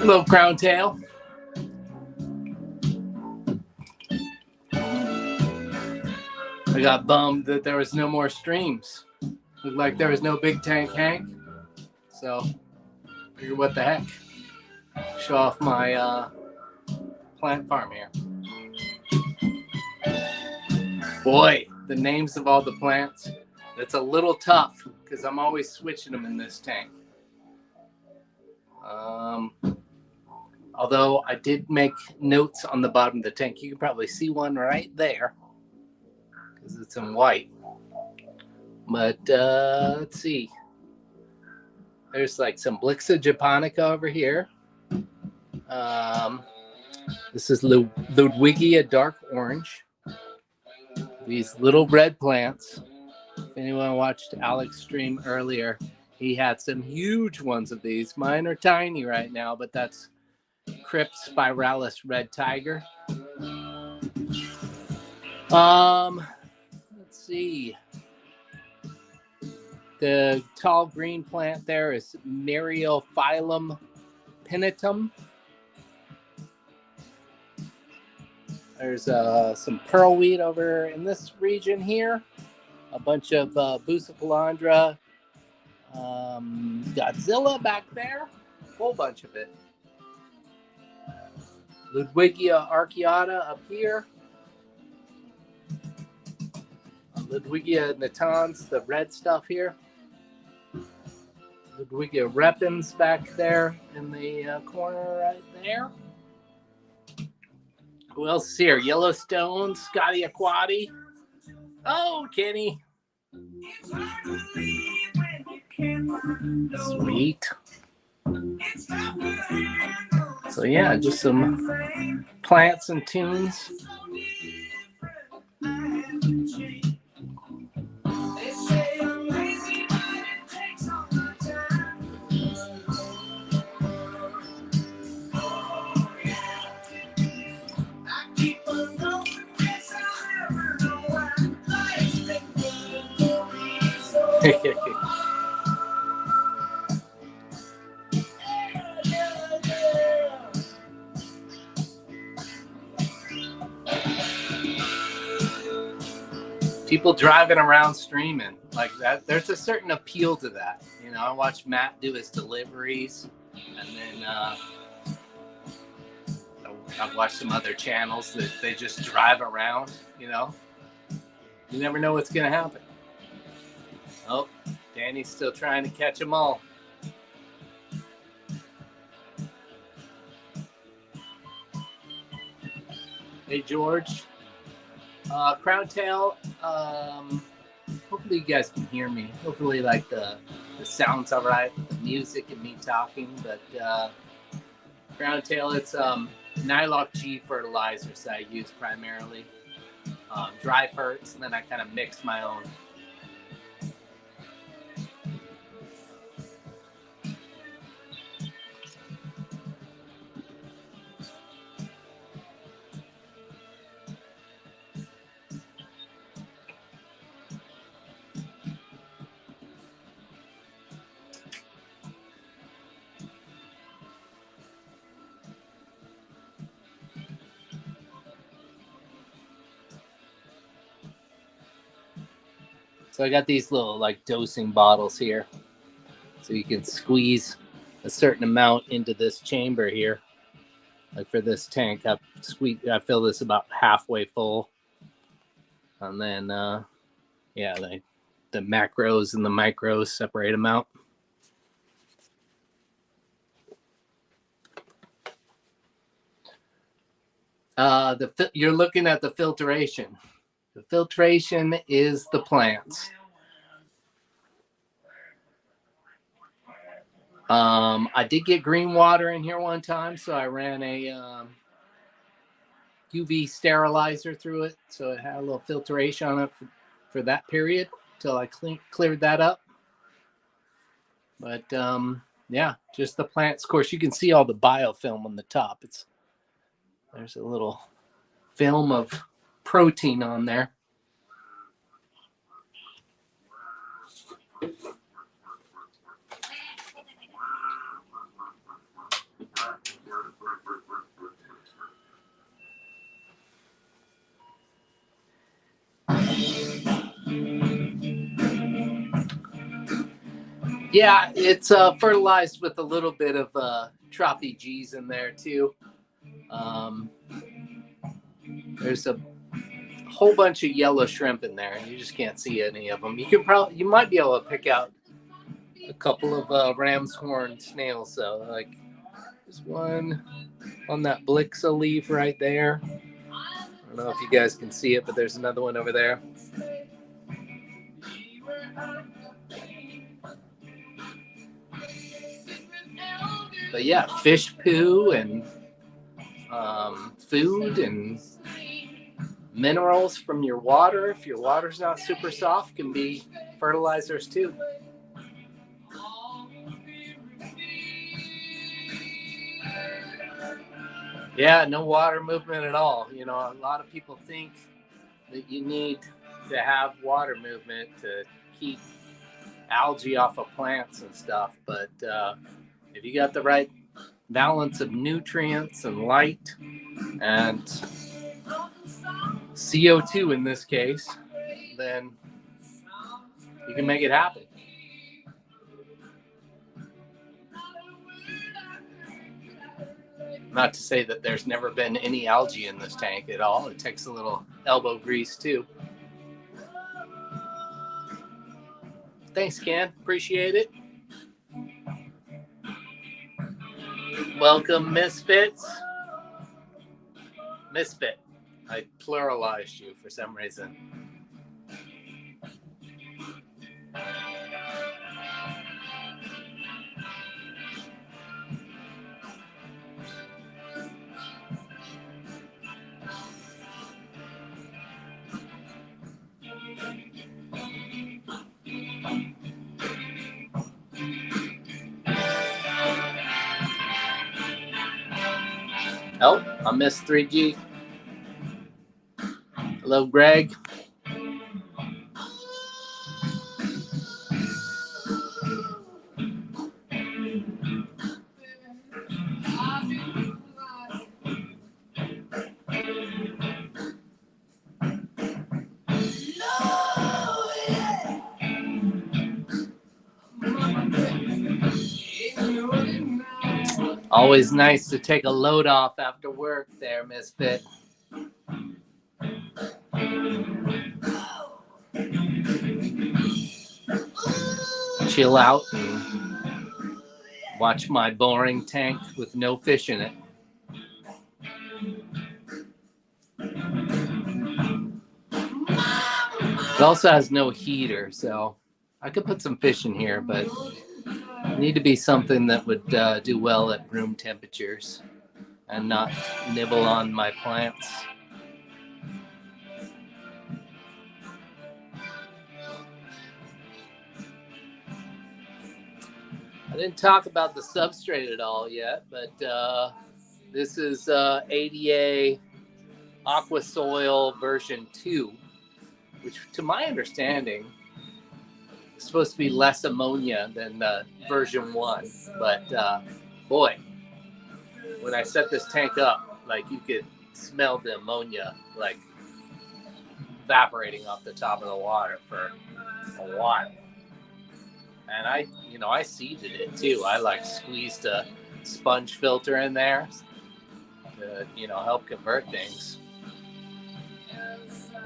Little crown tail. I got bummed that there was no more streams. Looked like there was no Big Tank Hank. So, figured what the heck. Show off my plant farm here. Boy, the names of all the plants. It's a little tough because I'm always switching them in this tank. Although I did make notes on the bottom of the tank. You can probably see one right there because it's in white. But let's see. There's like some Blixa japonica over here. This is Ludwigia dark orange. These little red plants. If anyone watched Alex stream earlier, he had some huge ones of these. Mine are tiny right now, but that's Crypt spiralis red tiger. Let's see. The tall green plant there is Myriophyllum pinnatum. There's some pearlweed over in this region here. A bunch of Bucephalandra. Godzilla back there. A whole bunch of it. Ludwigia archeata up here. Ludwigia natans, the red stuff here. Ludwigia repens back there in the corner right there. Who else is here? Yellowstone, Scotty Aquati. Oh, Kenny. Sweet. So yeah, just some plants and tunes. People driving around streaming like that, there's a certain appeal to that. You know, I watch Matt do his deliveries, and then I've watched some other channels that they just drive around. You know, you never know what's gonna happen. Oh, Danny's still trying to catch them all. Hey, George. Crown tail. Hopefully you guys can hear me. Hopefully, like the sound's all right, the music and me talking. But crown tail, it's Nylock G fertilizers that I use primarily. Dry ferts, and then I kind of mix my own. So I got these little like dosing bottles here. So you can squeeze a certain amount into this chamber here. Like for this tank, I fill this about halfway full. And then Yeah, the macros and the micros, separate them out. You're looking at the filtration. The filtration is the plants. I did get green water in here one time, so I ran a UV sterilizer through it, so it had a little filtration on it for that period till I cleared that up. But yeah, just the plants. Of course, you can see all the biofilm on the top. There's a little film of protein on there. Yeah, it's fertilized with a little bit of Trophy G's in there too. There's a whole bunch of yellow shrimp in there, and you just can't see any of them. You might be able to pick out a couple of ram's horn snails though. Like there's one on that Blixa leaf right there. I don't know if you guys can see it, but there's another one over there. But yeah, fish poo and food and minerals from your water, if your water's not super soft, can be fertilizers too. Yeah, no water movement at all. You know, a lot of people think that you need to have water movement to keep algae off of plants and stuff, but if you got the right balance of nutrients and light and CO2 in this case, then you can make it happen. Not to say that there's never been any algae in this tank at all. It takes a little elbow grease too. Thanks, Ken. Appreciate it. Welcome, Misfits. Misfit. I pluralized you for some reason. Oh, I missed 3G. Hello, Greg. Always nice to take a load off after work there, Misfit. Chill out and watch my boring tank with no fish in it. It also has no heater, so I could put some fish in here, but it need to be something that would do well at room temperatures and not nibble on my plants. I didn't talk about the substrate at all yet, but this is ADA Aqua Soil version 2, which to my understanding is supposed to be less ammonia than version 1. But boy, when I set this tank up, like you could smell the ammonia like evaporating off the top of the water for a while. And I seeded it too. I like squeezed a sponge filter in there to, help convert things.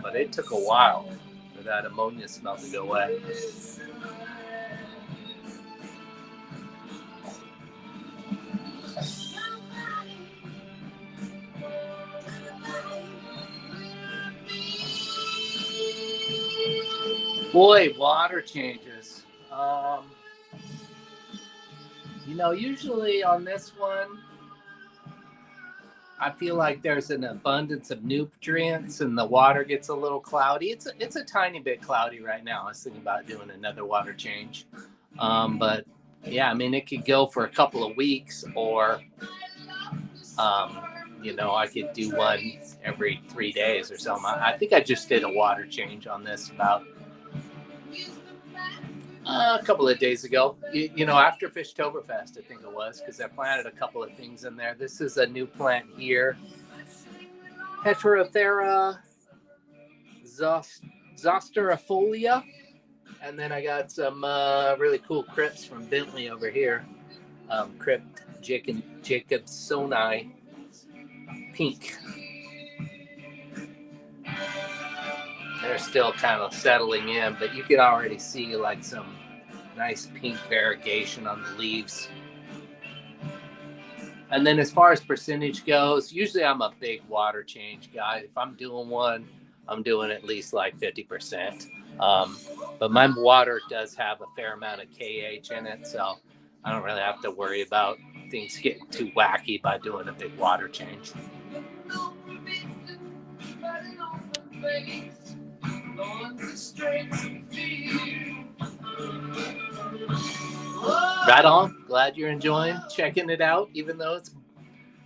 But it took a while for that ammonia smell to go away. Boy, water changes. Usually on this one, I feel like there's an abundance of nutrients and the water gets a little cloudy. It's a tiny bit cloudy right now. I was thinking about doing another water change. But yeah, I mean, it could go for a couple of weeks, or I could do one every 3 days or something. I think I just did a water change on this about a couple of days ago, after Fishtoberfest, I think it was, because I planted a couple of things in there. This is a new plant here, Heterothera zosterifolia. And then I got some really cool crypts from Bentley over here. Crypt Jacobsoni pink. They're still kind of settling in, but you can already see like some nice pink variegation on the leaves. And then as far as percentage goes, usually I'm a big water change guy. If I'm doing one, I'm doing at least like 50%. But my water does have a fair amount of KH in it, so I don't really have to worry about things getting too wacky by doing a big water change. Right on. Glad you're enjoying checking it out, even though it's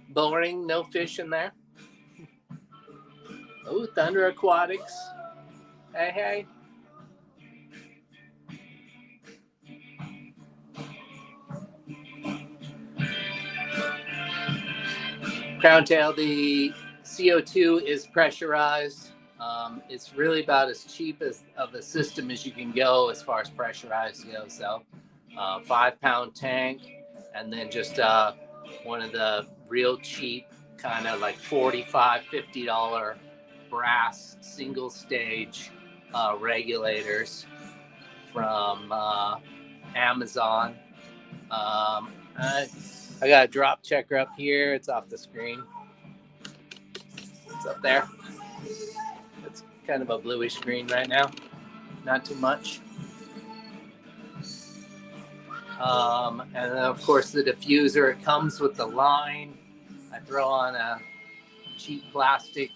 boring, no fish in there. Oh, Thunder Aquatics. Hey. Crown tail, the CO2 is pressurized. It's really about as cheap of a system as you can go as far as pressurized goes. So 5-pound tank, and then just one of the real cheap kind of like $45-$50 brass single stage regulators from Amazon. I got a drop checker up here. It's off the screen. It's up there. It's kind of a bluish green right now. Not too much. And then of course the diffuser, it comes with the line. I throw on a cheap plastic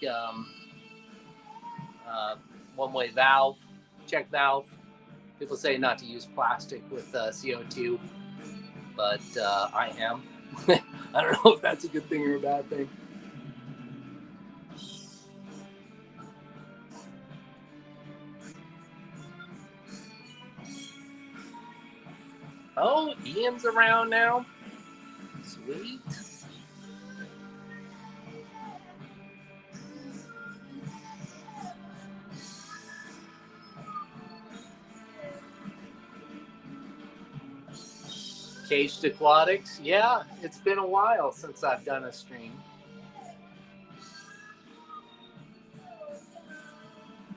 one-way valve, check valve. People say not to use plastic with CO2, but I am. I don't know if that's a good thing or a bad thing. Oh, Ian's around now. Sweet. Caged Aquatics. Yeah, it's been a while since I've done a stream.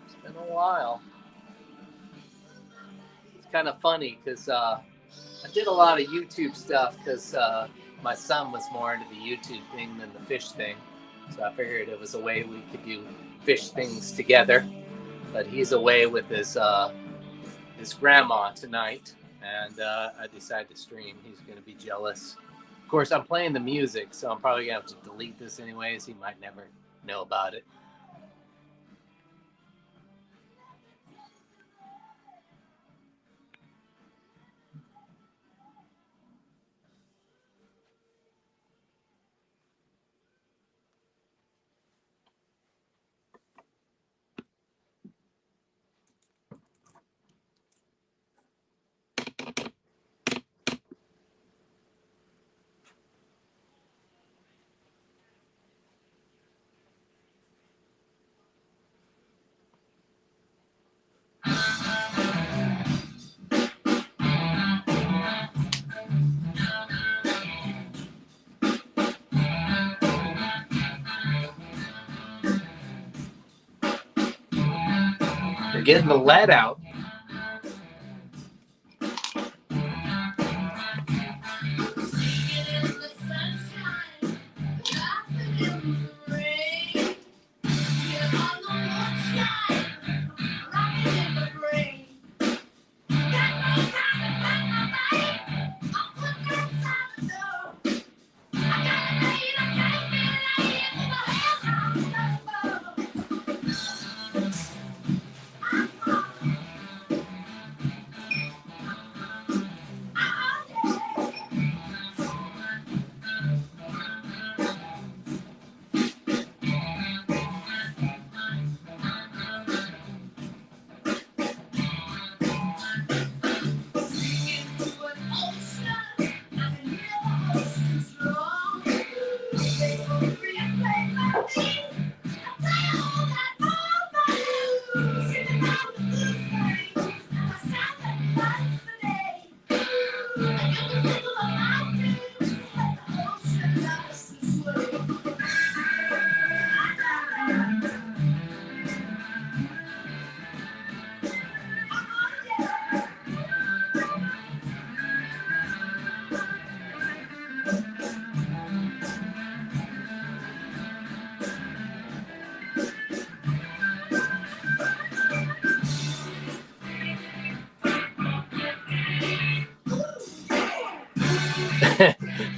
It's been a while. It's kind of funny because I did a lot of YouTube stuff because my son was more into the YouTube thing than the fish thing. So I figured it was a way we could do fish things together. But he's away with his grandma tonight, and I decided to stream. He's going to be jealous. Of course, I'm playing the music, so I'm probably going to have to delete this anyways. He might never know about it. getting the lead out.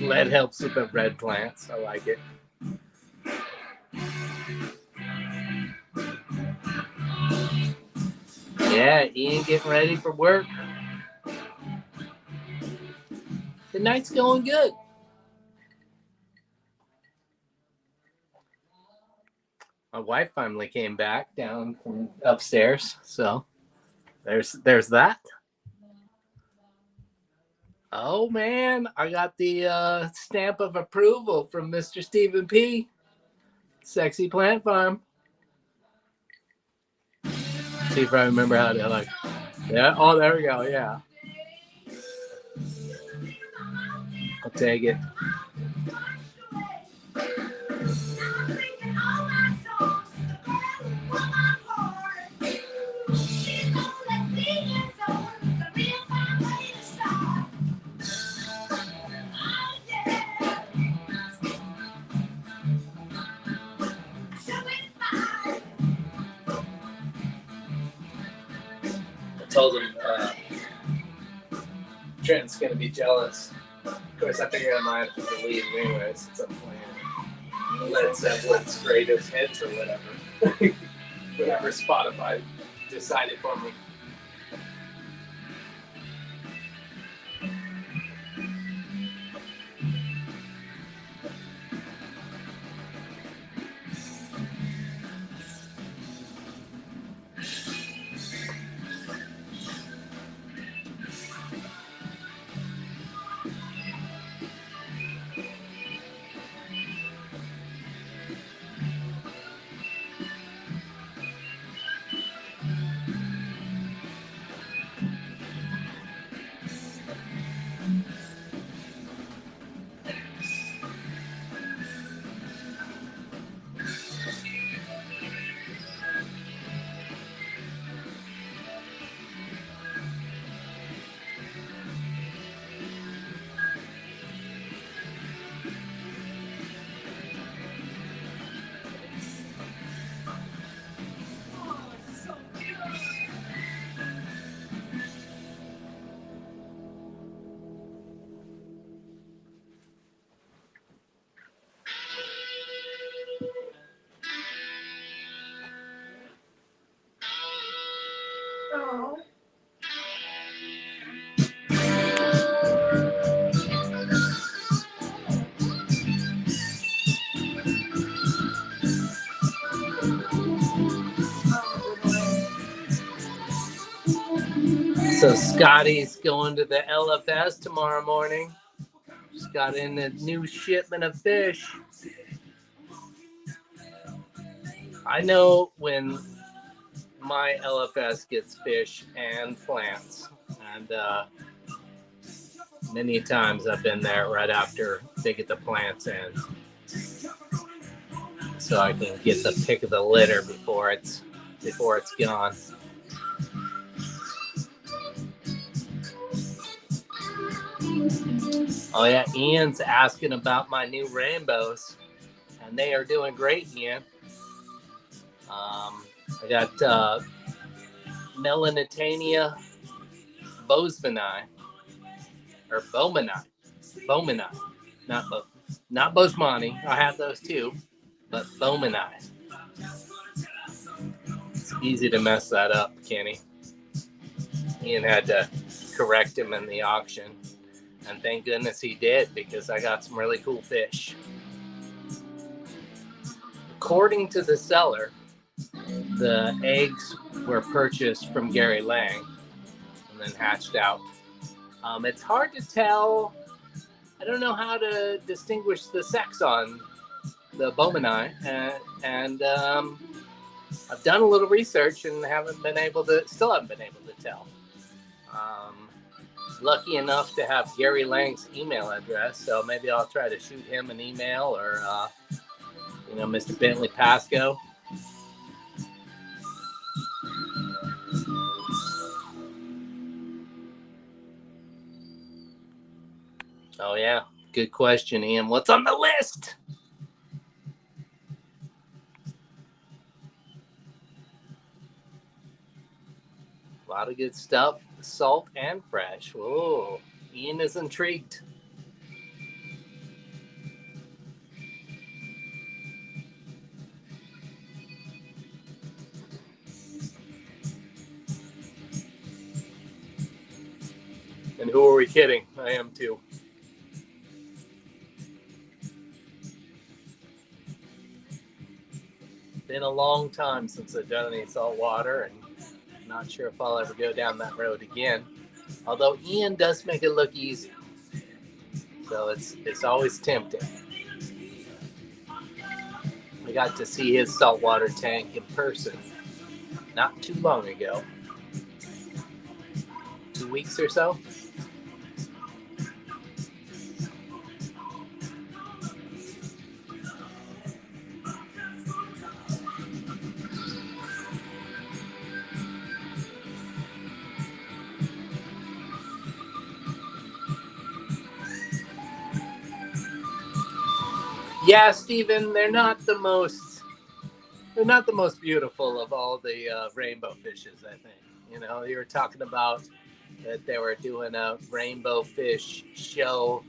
Lead helps with the red plants. I like it. Yeah, Ian getting ready for work. The night's going good. My wife finally came back down from upstairs, so there's that. Oh man, I got the stamp of approval from Mr. Stephen P. Sexy Plant Farm. See if I remember how to like. Yeah. Oh, there we go. Yeah. I'll take it. Told him Trent's gonna be jealous. Of course, I figured I might have to delete him anyway since I'm playing Led Zeppelin's Greatest Hits or whatever. Whatever Spotify decided for me. So Scotty's going to the LFS tomorrow morning. Just got in a new shipment of fish. I know when my LFS gets fish and plants, and many times I've been there right after they get the plants in, so I can get the pick of the litter before it's gone. Oh yeah, Ian's asking about my new rainbows, and they are doing great, Ian. I got Melanitania bosemani, or Bowmani, not Bosemani. I have those too, but Bowmani. It's easy to mess that up, Kenny. Ian had to correct him in the auction, and thank goodness he did, because I got some really cool fish. According to the seller, the eggs were purchased from Gary Lang and then hatched out. It's hard to tell. I don't know how to distinguish the sex on the Bowmani, and I've done a little research and still haven't been able to tell. Lucky enough to have Gary Lang's email address, so maybe I'll try to shoot him an email, or Mr. Bentley Pasco. Oh yeah, good question, Ian. What's on the list? A lot of good stuff, salt and fresh. Whoa, Ian is intrigued. And who are we kidding? I am too. Been a long time since I've done any salt water, and not sure if I'll ever go down that road again. Although Ian does make it look easy, so it's always tempting. I got to see his saltwater tank in person not too long ago. 2 weeks or so. Yeah, Stephen, they're not the most beautiful of all the rainbow fishes, I think. You were talking about that they were doing a rainbow fish show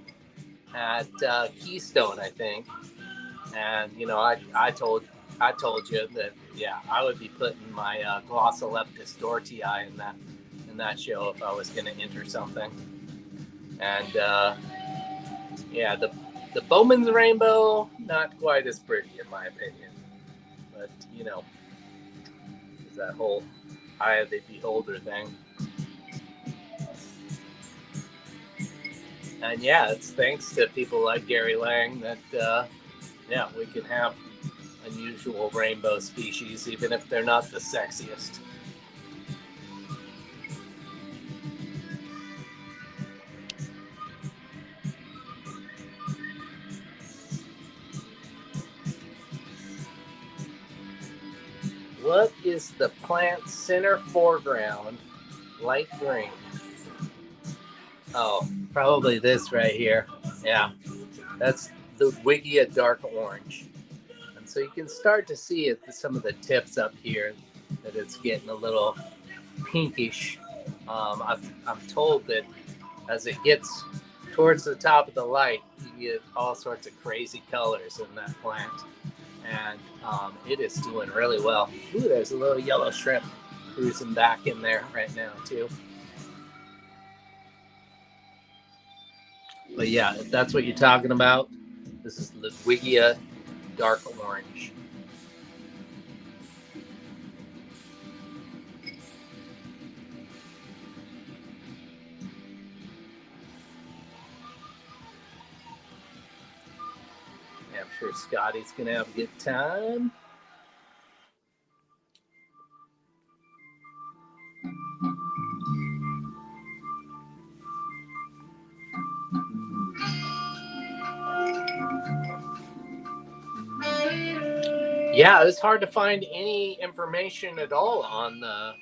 at Keystone, I think. And I told you that, yeah, I would be putting my Glossolepis dohertyi in that show if I was going to enter something. And yeah, the Bowman's rainbow, not quite as pretty in my opinion. But it's that whole eye of the beholder thing. And yeah, it's thanks to people like Gary Lang that we can have unusual rainbow species, even if they're not the sexiest. What is the plant's center foreground? Light green. Oh, probably this right here. Yeah, that's the Wigia dark orange. And so you can start to see it, some of the tips up here, that it's getting a little pinkish. I'm told that as it gets towards the top of the light, you get all sorts of crazy colors in that plant. And it is doing really well. Ooh, there's a little yellow shrimp cruising back in there right now, too. But yeah, if that's what you're talking about, this is Ludwigia dark orange. Yeah, I'm sure Scotty's going to have a good time. Yeah, it's hard to find any information at all on the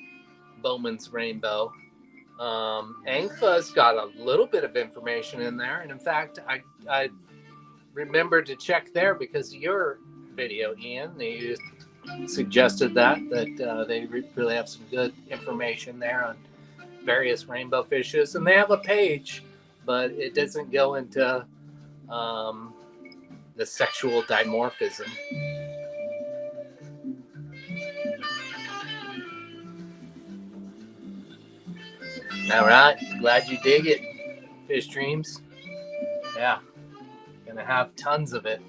Bowman's rainbow. Angfa's got a little bit of information in there, and in fact, I remembered to check there because of your video, Ian. You suggested that they really have some good information there on various rainbow fishes, and they have a page, but it doesn't go into the sexual dimorphism. All right, glad you dig it, Fish Dreams. Yeah, gonna have tons of it.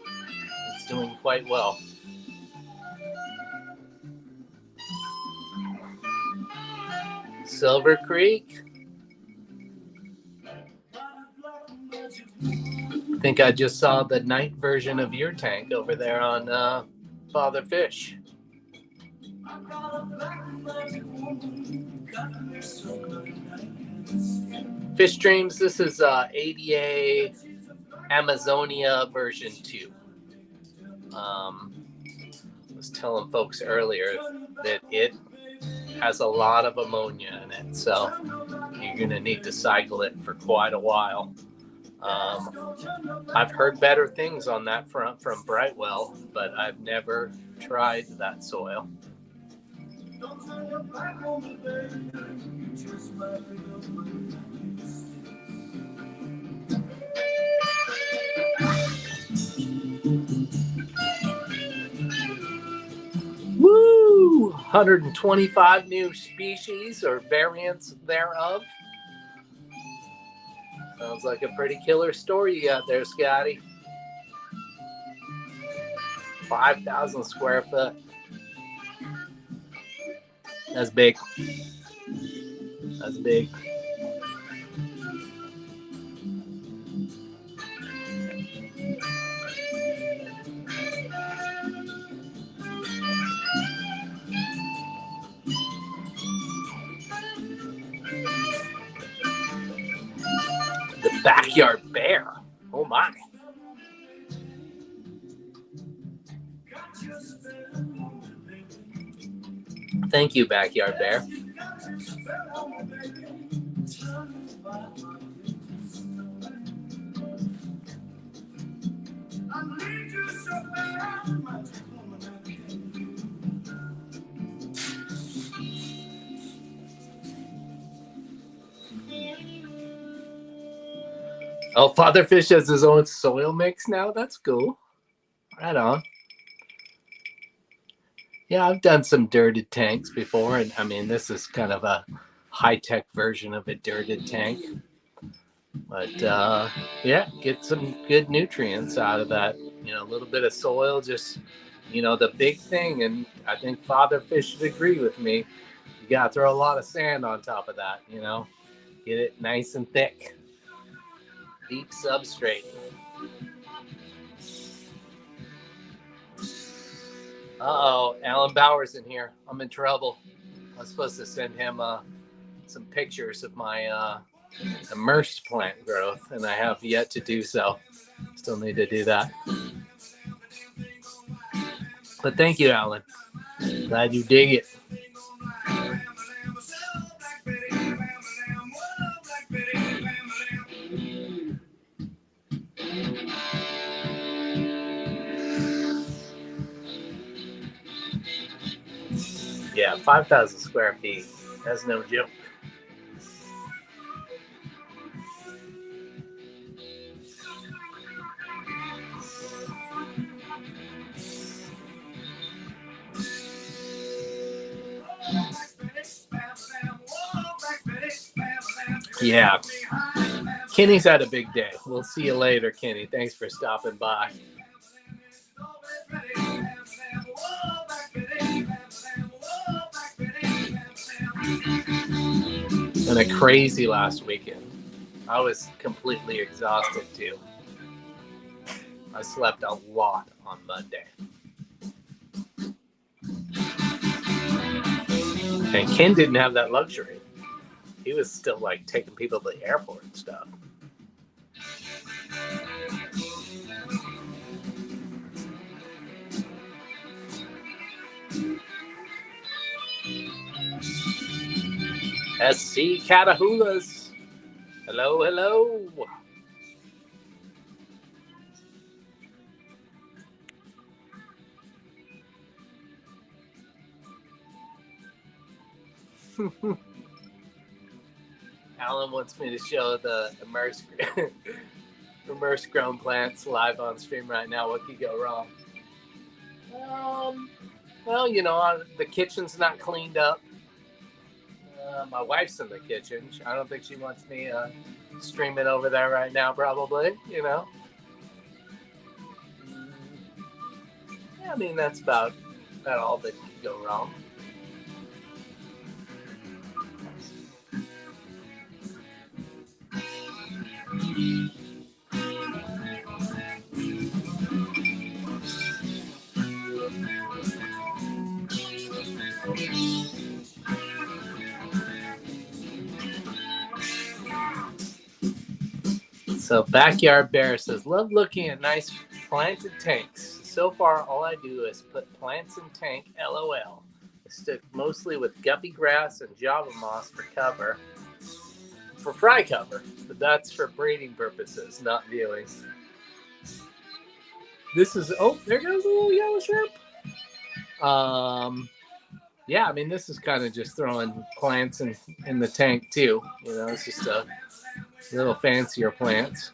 It's doing quite well. Silver Creek. I think I just saw the night version of your tank over there on Father Fish. Fish Dreams, this is ADA Amazonia version 2. I was telling folks earlier that it has a lot of ammonia in it, so you're going to need to cycle it for quite a while. I've heard better things on that front from Brightwell, but I've never tried that soil. Woo! 125 new species or variants thereof. Sounds like a pretty killer story you got there, Scotty. 5,000 square foot. That's big. That's big. The backyard bear. Oh my. Thank you, backyard bear. Oh, Father Fish has his own soil mix now? That's cool. Right on. Yeah, I've done some dirted tanks before, and I mean, this is kind of a high-tech version of a dirted tank. But yeah, get some good nutrients out of that. You know, a little bit of soil, just, you know, the big thing, and I think Father Fish should agree with me. You got to throw a lot of sand on top of that, you know, get it nice and thick. Deep substrate. Uh-oh, Alan Bauer's in here. I'm in trouble. I was supposed to send him some pictures of my immersed plant growth, and I have yet to do so. Still need to do that. But thank you, Alan. Glad you dig it. Yeah, 5,000 square feet. That's no joke. Yeah. Kenny's had a big day. We'll see you later, Kenny. Thanks for stopping by. And a crazy last weekend. I was completely exhausted too. I slept a lot on Monday. And Ken didn't have that luxury. He was still like taking people to the airport and stuff. SC Catahoulas. Hello, hello. Alan wants me to show the immersed grown plants live on stream right now. What could go wrong? Well, you know, the kitchen's not cleaned up. My wife's in the kitchen. I don't think she wants me streaming over there right now, probably, you know. Yeah, I mean, that's about all that could go wrong. So Backyard Bear says, love looking at nice planted tanks. So far, all I do is put plants in tank, LOL. I stick mostly with guppy grass and java moss for cover, for fry cover, but that's for breeding purposes, not viewing. This is, oh, there goes a little yellow shrimp. Yeah, I mean, this is kind of just throwing plants in the tank too. You know, it's just a little fancier plants.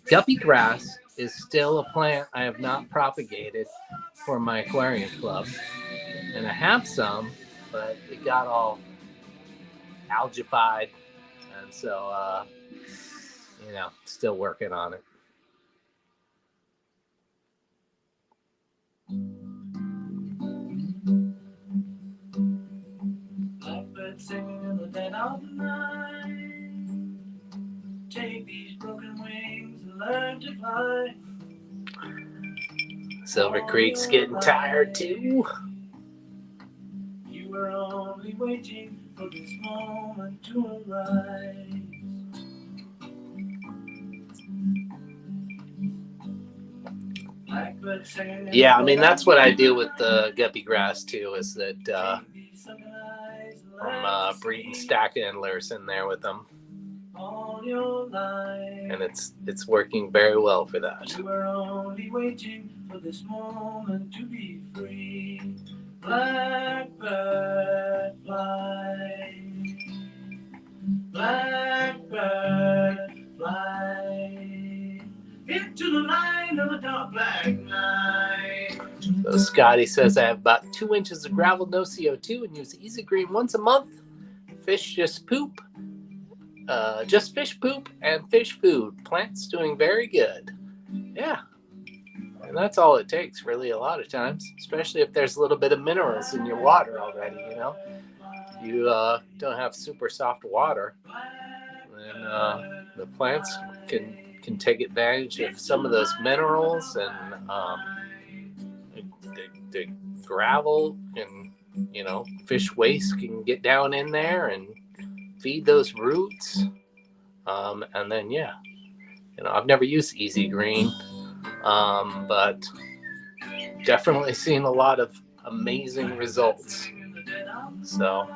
Guppy grass is still a plant I have not propagated for my aquarium club. And I have some, but it got all algified. And so, you know, still working on it. Blackbird singing in the dead of night. Take these broken wings and learn to fly. Silver Creek's getting tired too. You were only waiting for this moment to arise. Yeah, I mean, that's what I do with the guppy grass too, is that I'm breeding stack endlers in there with them. And it's working very well for that. You were only waiting for this moment to be free. Blackbird fly. Blackbird fly. Into the line of the dark black night. So Scotty says I have about 2 inches of gravel, no CO2, and use Easy Green once a month. Fish just poop. Just fish poop and fish food. Plants doing very good. Yeah. And that's all it takes, really, a lot of times, especially if there's a little bit of minerals in your water already, you know. If you don't have super soft water, then the plants can take advantage of some of those minerals, and the gravel and, you know, fish waste can get down in there and feed those roots. And then, yeah, you know, I've never used Easy Green, but definitely seen a lot of amazing results. So,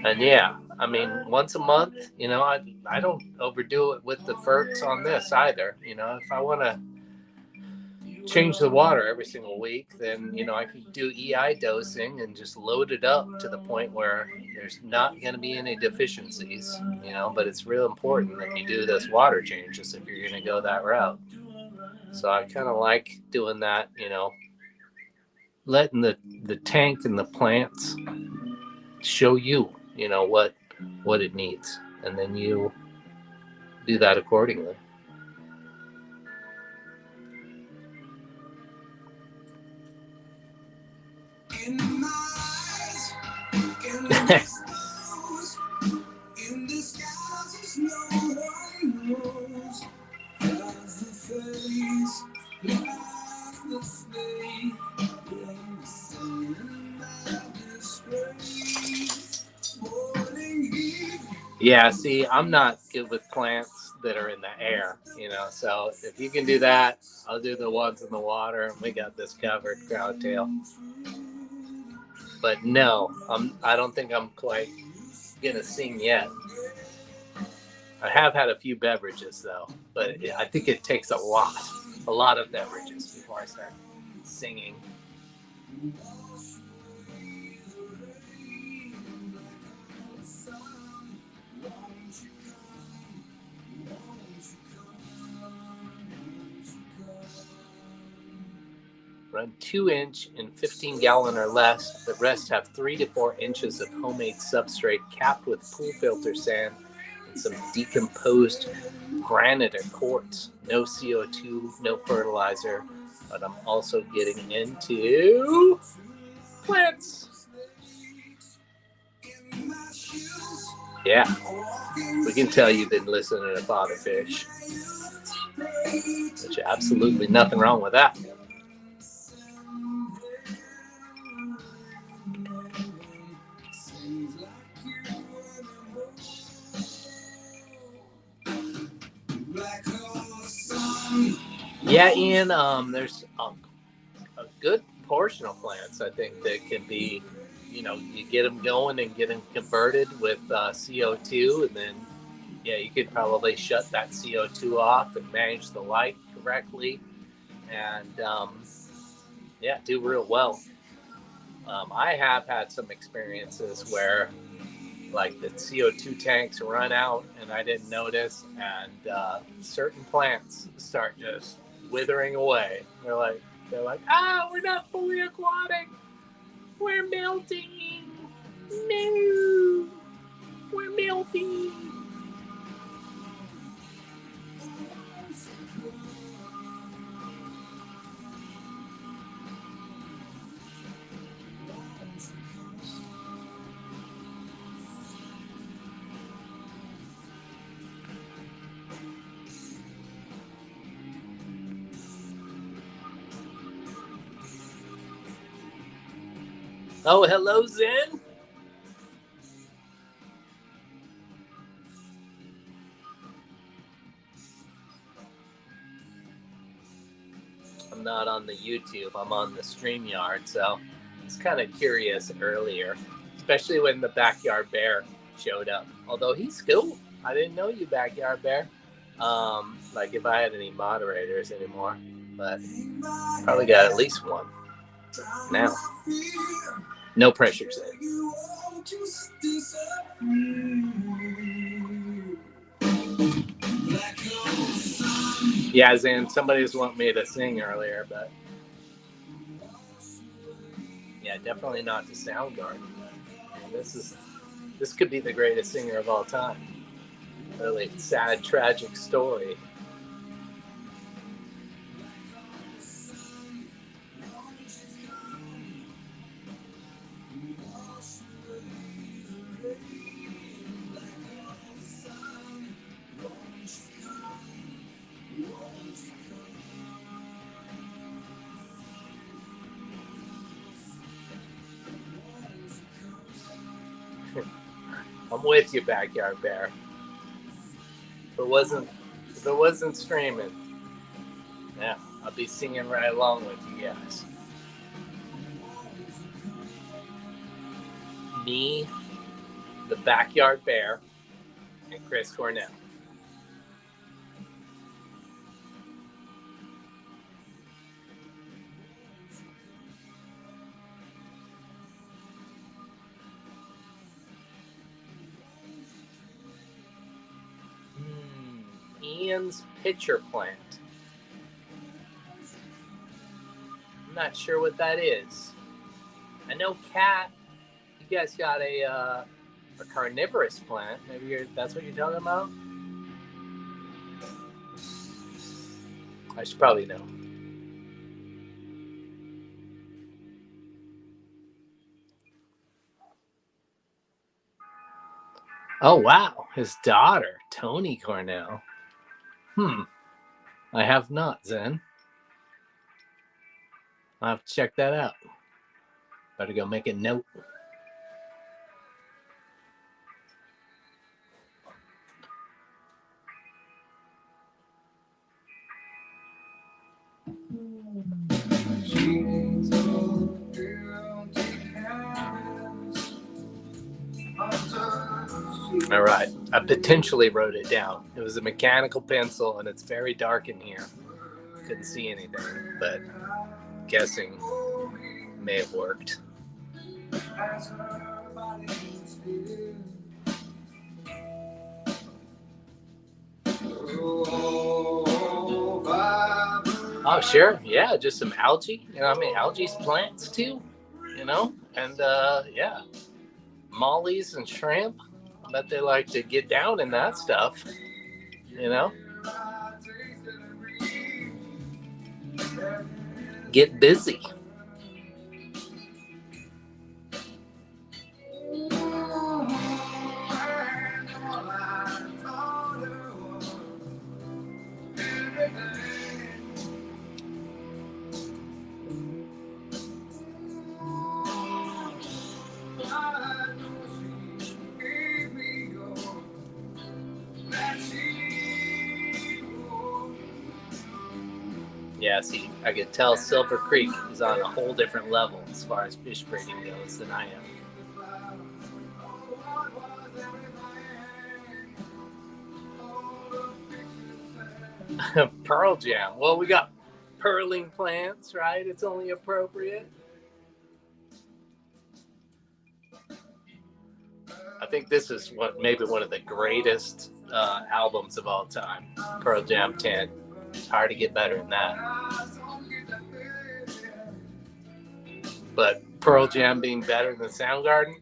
and yeah, I mean, once a month, you know, I don't overdo it with the ferts on this either. You know, if I want to change the water every single week, then, you know, I could do EI dosing and just load it up to the point where there's not going to be any deficiencies, you know, but it's real important that you do those water changes if you're going to go that route. So I kind of like doing that, you know, letting the tank and the plants show you, you know, what it needs, and then you do that accordingly. In my eyes, in the skies, no one knows. As the face, as the snake, in the sun, disgrace, morning heat. Yeah, see, I'm not good with plants that are in the air, you know, so if you can do that, I'll do the ones in the water, and we got this covered, Crown Tail. But no, I don't think I'm quite gonna sing yet. I have had a few beverages though, but I think it takes a lot of beverages before I start singing. Run 2-inch in 15-gallon or less. The rest have 3 to 4 inches of homemade substrate capped with pool filter sand and some decomposed granite or quartz. No CO2, no fertilizer, but I'm also getting into plants. Yeah, we can tell you've been listening to Father Fish. There's absolutely nothing wrong with that. Yeah, Ian, there's a good portion of plants, I think, that can be, you get them going and get them converted with CO2, and then, yeah, you could probably shut that CO2 off and manage the light correctly, and, yeah, do real well. I have had some experiences where, like, the CO2 tanks run out and I didn't notice, and certain plants start just withering away. They're like, we're not fully aquatic. We're melting. No, we're melting. Oh, hello, Zen. I'm not on the YouTube. I'm on the StreamYard, so I was kind of curious earlier, especially when the Backyard Bear showed up. Although he's cool. I didn't know you, Backyard Bear. Like if I had any moderators anymore, but probably got at least one now. No pressure, Zen. Yeah, Zen, somebody was wanting me to sing earlier, but yeah, definitely not to Soundgarden. This could be the greatest singer of all time. Really sad, tragic story. I'm with you, Backyard Bear. If it wasn't streaming, yeah, I'll be singing right along with you guys. Me, the Backyard Bear, and Chris Cornell. Ian's pitcher plant. I'm not sure what that is. I know cat. You guys got a carnivorous plant. Maybe that's what you're talking about. I should probably know. Oh wow, his daughter, Toni Cornell. I have not, Zen. I'll have to check that out. Better go make a note. All right. I potentially wrote it down. It was a mechanical pencil, and it's very dark in here. Couldn't see anything, but guessing may have worked. Oh, sure. Yeah, just some algae. You know, I mean, algae's plants too, you know? And, yeah, mollies and shrimp. I bet they like to get down in that stuff, you know? Get busy. Yeah, see, I could tell Silver Creek is on a whole different level as far as fish breeding goes than I am. Pearl Jam. Well, we got pearling plants, right? It's only appropriate. I think this is maybe one of the greatest albums of all time. Pearl Jam 10. It's hard to get better than that. But Pearl Jam being better than Soundgarden,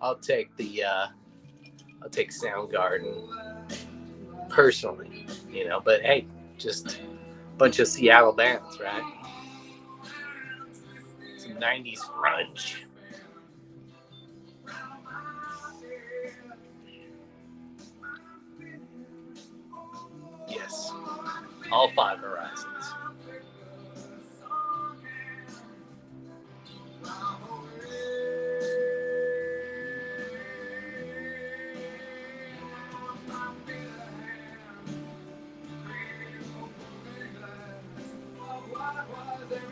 I'll take Soundgarden personally, you know. But hey, just a bunch of Seattle bands, right? Some 90s grunge. Yes, all 5 horizons.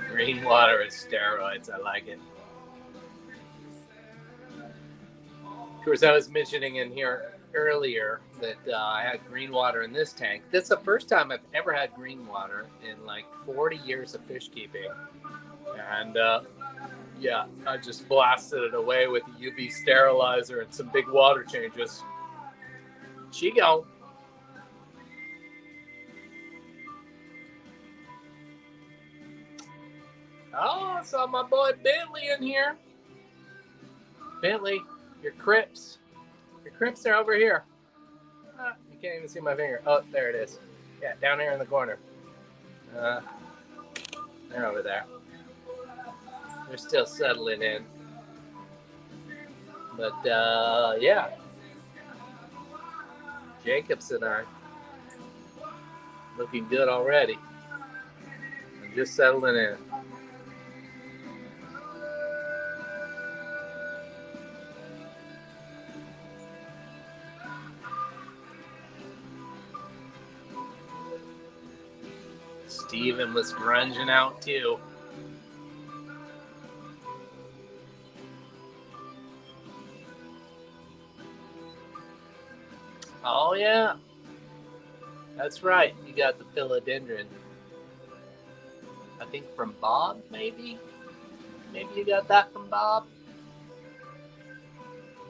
Green water is steroids. I like it. Of course, I was mentioning in here earlier that I had green water in this tank. That's the first time I've ever had green water in like 40 years of fish keeping. And yeah, I just blasted it away with the UV sterilizer and some big water changes. She go. Oh, I saw my boy Bentley in here. Bentley, your Crips. Your Crips are over here. You can't even see my finger. Oh, there it is. Yeah, down here in the corner. They're over there. They're still settling in. But, yeah. Jacobson are looking good already. I'm just settling in. Steven was grunging out too. Oh, yeah. That's right. You got the philodendron. I think from Bob, maybe? Maybe you got that from Bob?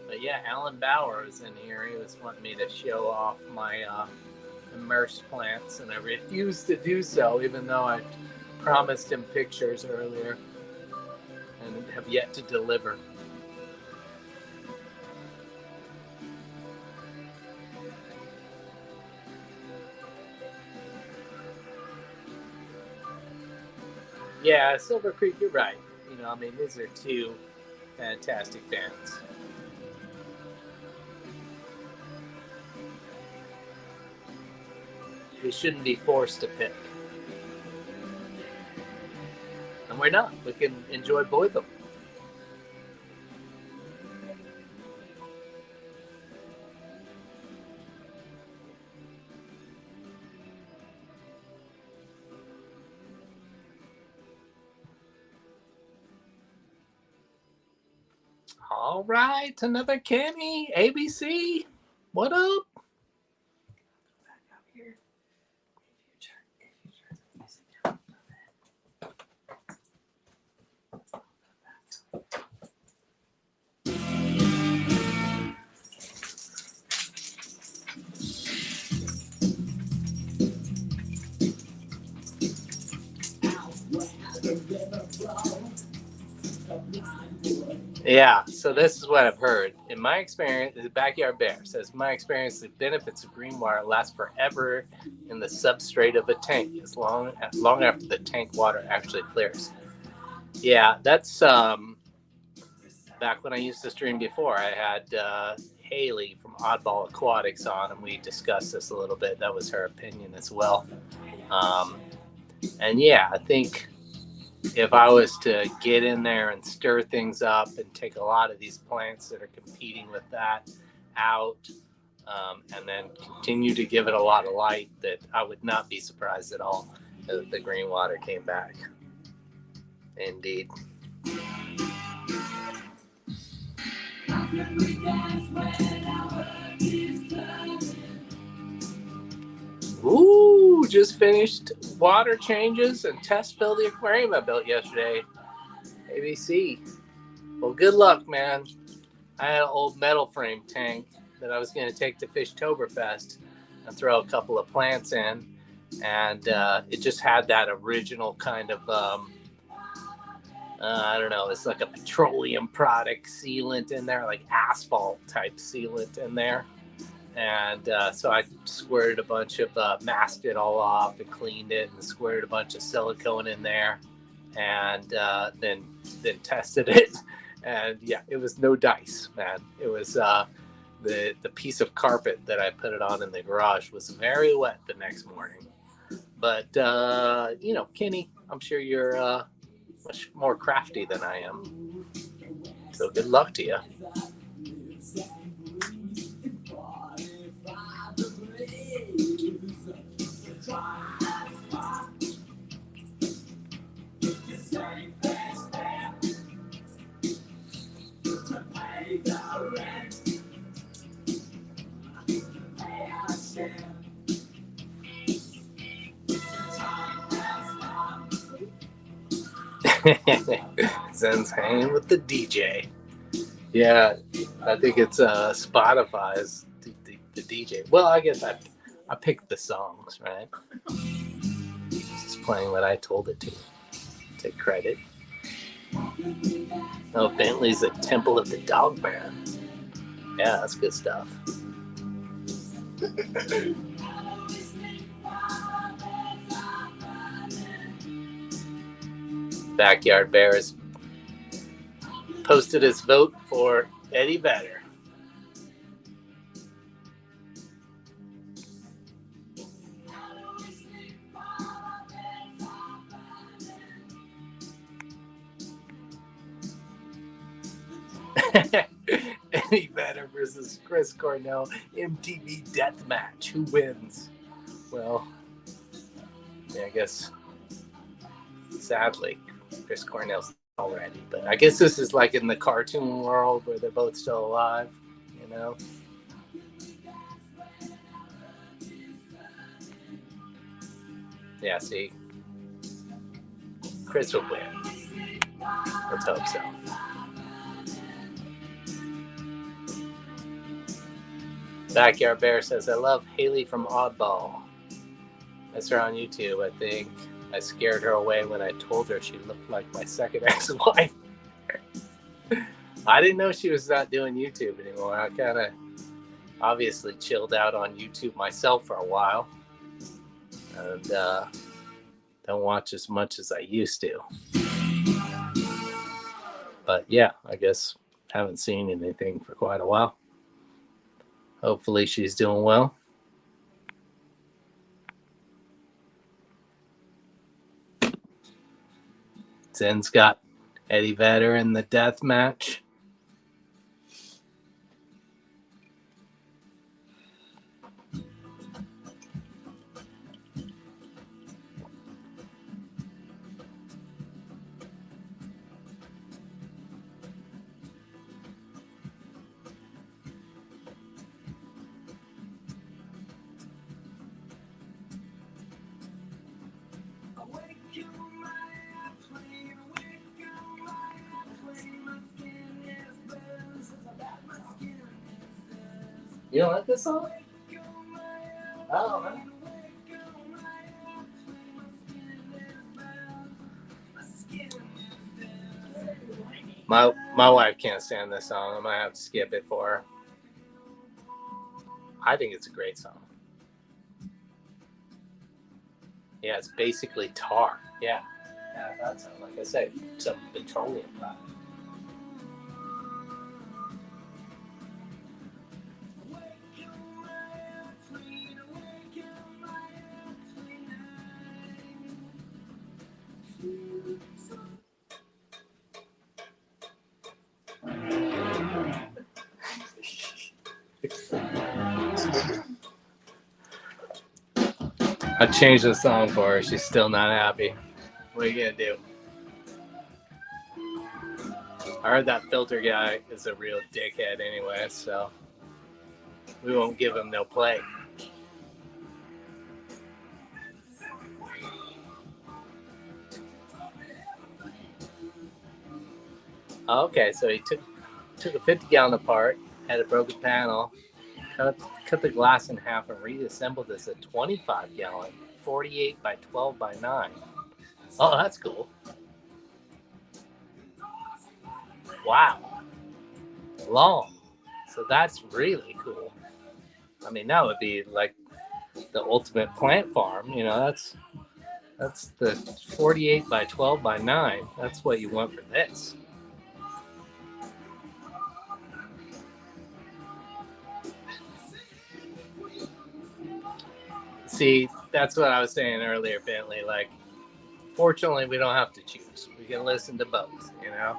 But yeah, Alan Bauer is in here. He was wanting me to show off my immersed plants, and I refused to do so, even though I promised him pictures earlier and have yet to deliver. Yeah, Silver Creek, you're right. You know, I mean, these are 2 fantastic bands. We shouldn't be forced to pick. And we're not. We can enjoy both of them. All right, another Kenny, ABC. What up? Yeah, so this is what I've heard. In my experience, the Backyard Bear says, my experience, the benefits of green water last forever in the substrate of a tank, as long after the tank water actually clears. Yeah, that's back when I used to stream before. I had Haley from Oddball Aquatics on, and we discussed this a little bit. That was her opinion as well. And yeah, I think if I was to get in there and stir things up and take a lot of these plants that are competing with that out, and then continue to give it a lot of light, that I would not be surprised at all that the green water came back. Indeed. Ooh, just finished water changes and test fill the aquarium I built yesterday. ABC. Well, good luck, man. I had an old metal frame tank that I was going to take to Fishtoberfest and throw a couple of plants in. And it just had that original kind of, I don't know, it's like a petroleum product sealant in there, like asphalt type sealant in there. And so I squirted a bunch of, masked it all off and cleaned it and squirted a bunch of silicone in there and then tested it. And yeah, it was no dice, man. It was the piece of carpet that I put it on in the garage was very wet the next morning. But, you know, Kenny, I'm sure you're much more crafty than I am. So good luck to you. Zen's hanging with the DJ. Yeah, I think it's Spotify's the DJ. Well, I guess I picked the songs, right? Just playing what I told it to. Take credit. Oh, Bentley's the Temple of the Dog Man. Yeah, that's good stuff. Backyard Bears posted his vote for Eddie Vedder. Eddie Vedder versus Chris Cornell MTV Deathmatch. Who wins? Well, yeah, I guess sadly Chris Cornell's already, but I guess this is like in the cartoon world where they're both still alive, you know. Yeah, see, Chris will win. Let's hope so. Backyard Bear says, I love Haley from Oddball. That's her on YouTube, I think. I scared her away when I told her she looked like my second ex-wife. I didn't know she was not doing YouTube anymore. I kind of obviously chilled out on YouTube myself for a while. And don't watch as much as I used to. But yeah, I guess haven't seen anything for quite a while. Hopefully she's doing well. Zen's got Eddie Vedder in the death match. You don't like this song? Oh, man. My wife can't stand this song. I might have to skip it for her. I think it's a great song. Yeah, it's basically tar. Yeah, that's like I said, some petroleum. I changed the song for her. She's still not happy. What are you gonna do? I heard that filter guy is a real dickhead anyway, so we won't give him no play. Okay, so he took a 50-gallon apart, had a broken panel, cut the glass in half, and reassembled this a 25-gallon, 48 by 12 by 9. Oh, that's cool. Wow. Long. So that's really cool. I mean, that would be like the ultimate plant farm. You know, that's the 48 by 12 by 9. That's what you want for this. See, that's what I was saying earlier, Bentley. Like, fortunately, we don't have to choose. We can listen to both, you know?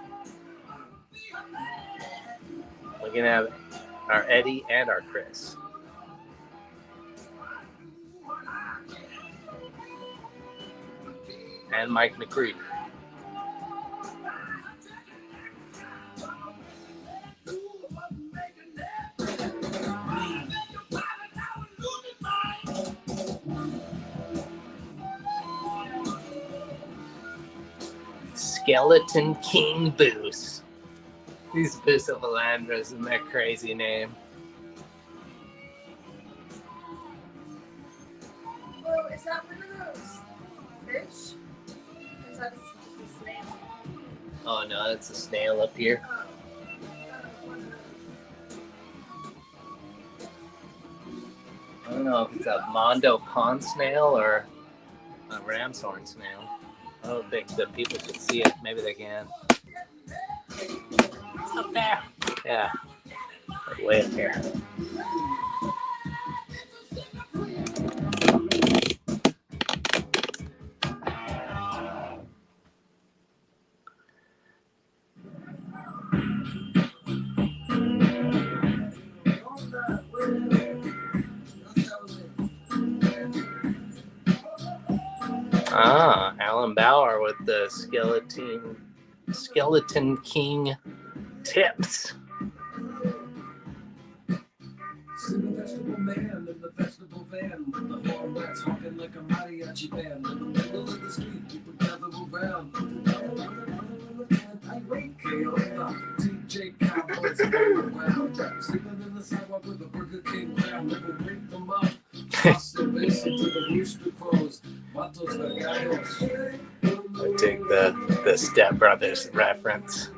We can have our Eddie and our Chris. And Mike McCready. Skeleton King Boos. These Bucellalandras and their crazy name. Oh, is that one of those fish? Or is that a snail? Oh no, that's a snail up here. Oh, I don't know if it's a Mondo pond snail or a ram's horn snail. I don't think the people can see it. Maybe they can. It's up there. Yeah. Like way up here. Ah, Alan Bauer with the Skeleton King tips. Vegetable man in the vegetable van with the horn rats honking like a mariachi band in the middle of the street. People gather around. I wait, TJ Cowboys around. Sleeping in the sidewalk with a Burger King crown. Never wake them up. Toss the base into the rooster crows. Vatos vergados. I take the Step Brothers reference.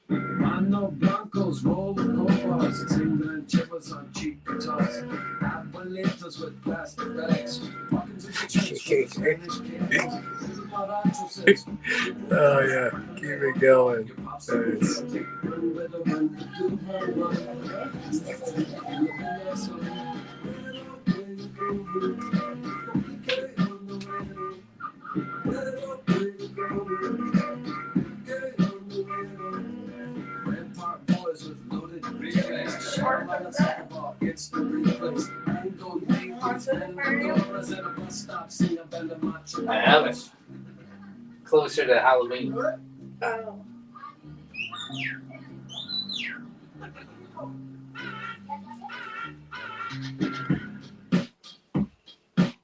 Mano blancos roll the copas, tingling chippers on cheap guitars, abuelitas with plastic bags, walking to the church with Spanish candles. Oh yeah, keep it going. Nice. I haven't. Closer to Halloween. Oh.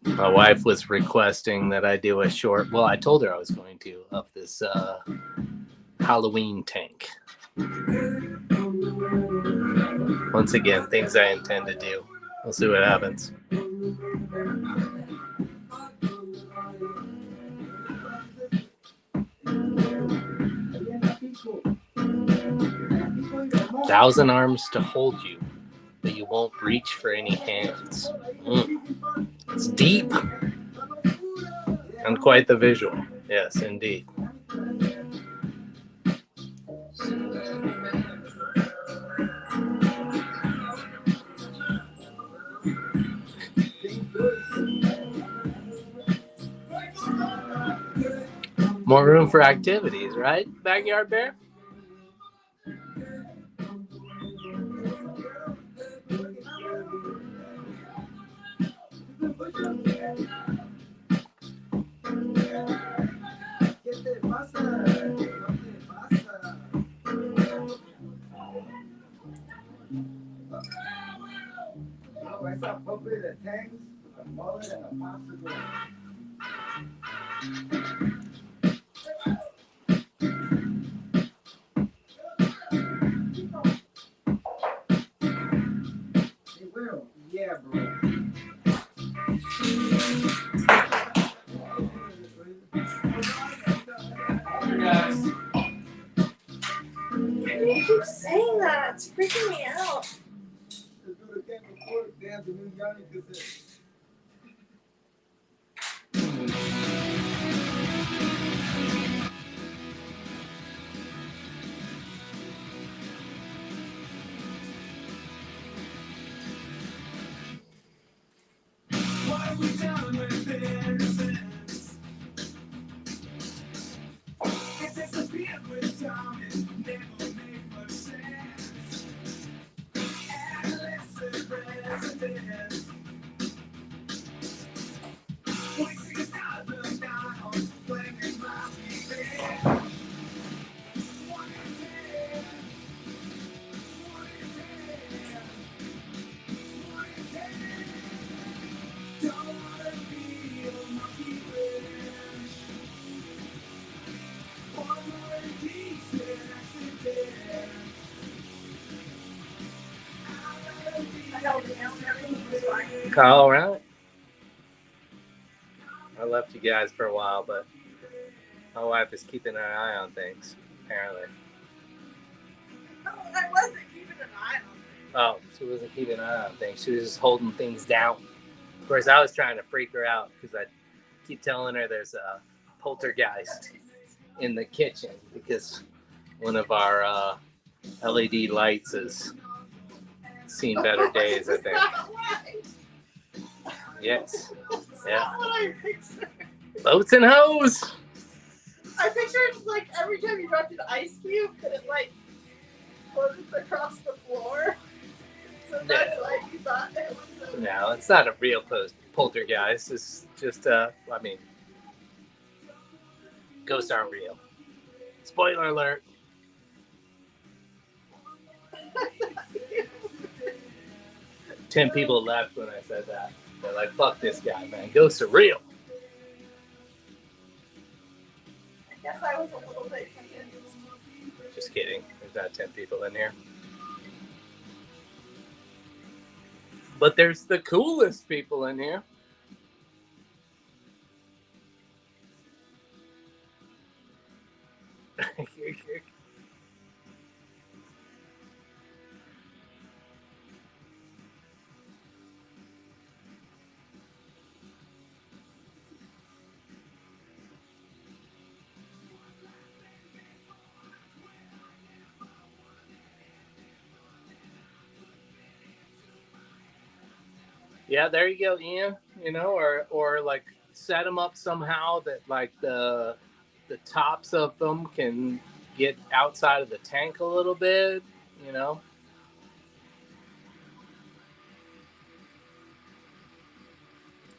My wife was requesting that I do a short. Well, I told her I was going to of this Halloween tank. Once again, things I intend to do. We'll see what happens. Thousand arms to hold you, but you won't reach for any hands. It's deep and quite the visual. Yes, indeed. More room for activities, right, Backyard Bear? Yeah, bro. You keep saying that. It's freaking me out. All right. I left you guys for a while, but my wife is keeping an eye on things, apparently. No, I wasn't keeping an eye on it. Oh, she wasn't keeping an eye on things. She was just holding things down. Of course, I was trying to freak her out because I keep telling her there's a poltergeist in the kitchen because one of our LED lights has seen better days, I think. Yes. Yeah. That's what I pictured. Boats and hose. I pictured like every time you dropped an ice cube that it like floated across the floor. So that's why you thought it was a... No, it's not a real poltergeist. It's just, ghosts aren't real. Spoiler alert. Ten people left when I said that. They're like, fuck this guy, man. Ghosts are real. I guess I was a little bit convinced. Just kidding. There's not 10 people in here. But there's the coolest people in here. Yeah, there you go, Ian. You know, or like set them up somehow that like the tops of them can get outside of the tank a little bit. You know.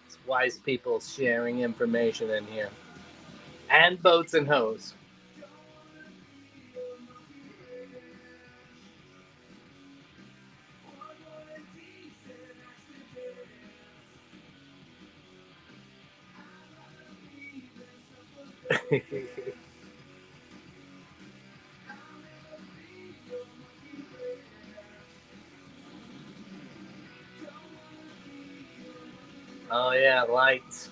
It's wise people sharing information in here, and boats and hose. Oh yeah, lights.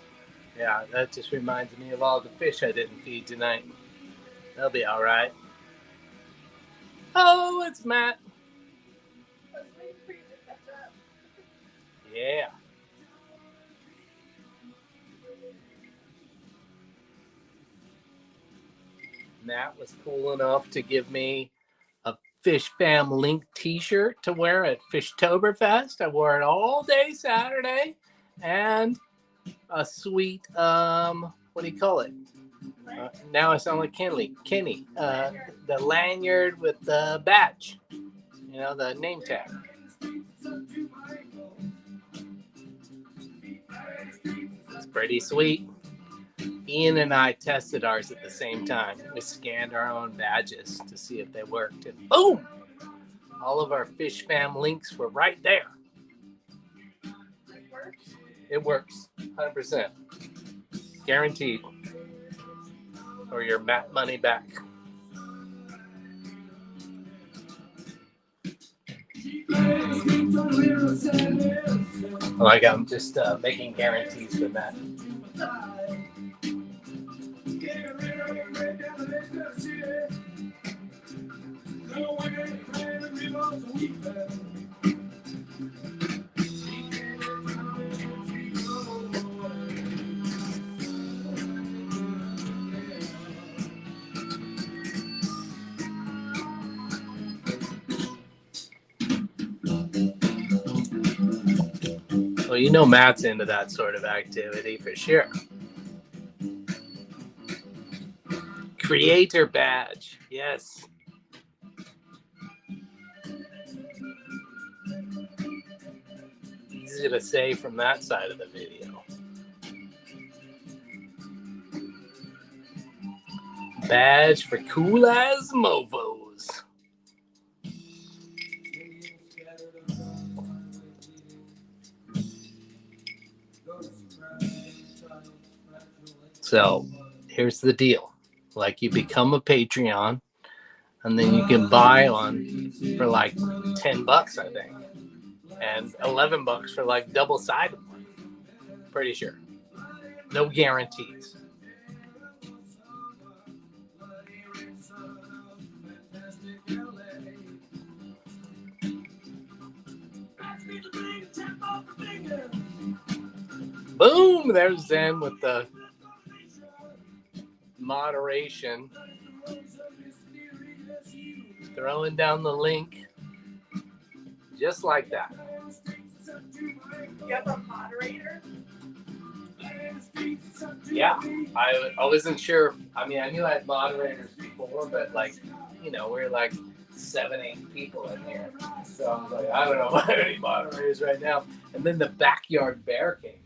Yeah, that just reminds me of all the fish I didn't feed tonight. They'll be all right. Oh, it's Matt. I was waiting for you to catch up. Yeah. Matt was cool enough to give me a Fish Fam Link t-shirt to wear at Fishtoberfest. I wore it all day Saturday, and a sweet what do you call it? Now I sound like Kenny. The lanyard with the badge. You know, the name tag. It's pretty sweet. Ian and I tested ours at the same time. We scanned our own badges to see if they worked, and boom! All of our Fish Fam links were right there. It works, 100%. Guaranteed. Or your Matt money back. Like I'm just making guarantees for that. Well, you know Matt's into that sort of activity for sure. Creator badge, yes. Easy to say from that side of the video. Badge for cool as mofos. So here's the deal. Like, you become a Patreon, and then you can buy one for like $10, I think, and $11 for like double-sided one. Pretty sure. No guarantees. Boom! There's Zen with the moderation. Throwing down the link. Just like that. You have a moderator? Yeah. I wasn't sure. I mean, I knew I had moderators before, but like, you know, we're like 7-8 people in here. So I was like, I don't know if I have any moderators right now. And then the backyard bear came in.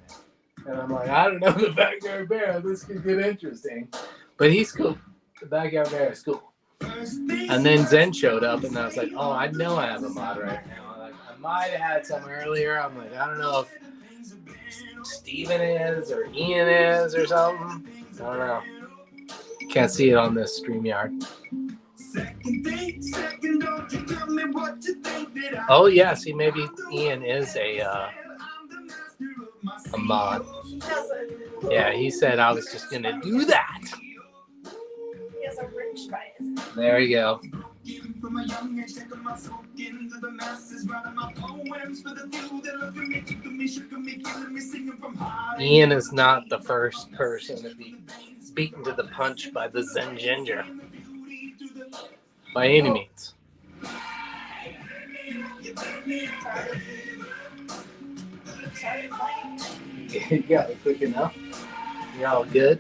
And I'm like, I don't know the backyard bear. This could get interesting. But he's cool. The backyard bear is cool. And then Zen showed up, and I was like, oh, I know I have a moderator now. Like, I might have had some earlier. I'm like, I don't know if Steven is or Ian is or something. I don't know. Can't see it on this StreamYard. Oh, yeah. See, maybe Ian is a mod. Yeah, he said I was just going to do that. He has a rich bias. There you go. Ian is not the first person to be beaten to the punch by the Zen Ginger. By any means. Yeah, quick enough. You're all good.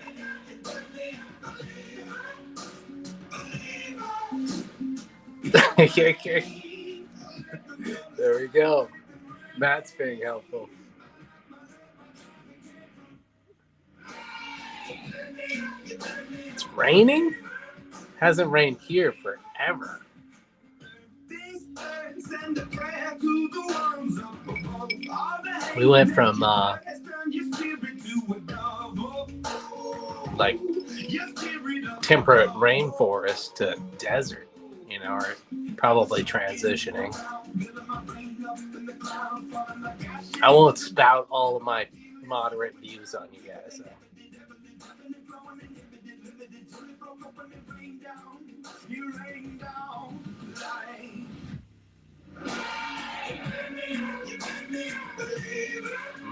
There we go. Matt's being helpful. It's raining? Hasn't rained here forever. We went from like temperate rainforest to desert, you know, or probably transitioning. I won't spout all of my moderate views on you guys. So.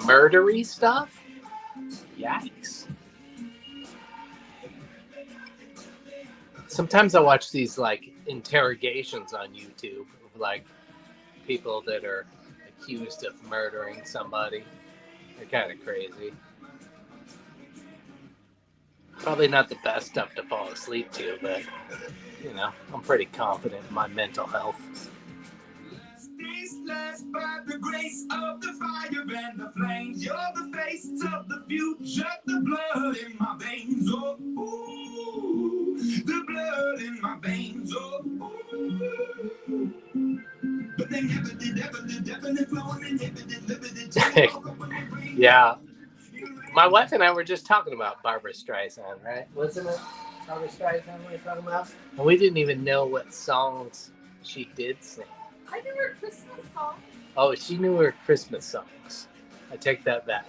Murdery stuff? Yikes. Sometimes I watch these like interrogations on YouTube of like people that are accused of murdering somebody. They're kind of crazy. Probably not the best stuff to fall asleep to, but you know, I'm pretty confident in my mental health. By the grace of the fire and the flames, you're the face of the future, the blood in my veins, oh, ooh, the blood in my veins, oh, ooh. But they never did, definite flowing, inhibited, limited. Yeah. My wife and I were just talking about Barbra Streisand, right? Wasn't it Barbra Streisand we were talking about? And we didn't even know what songs she did sing. I knew her Christmas song. Oh, she knew her Christmas songs. I take that back.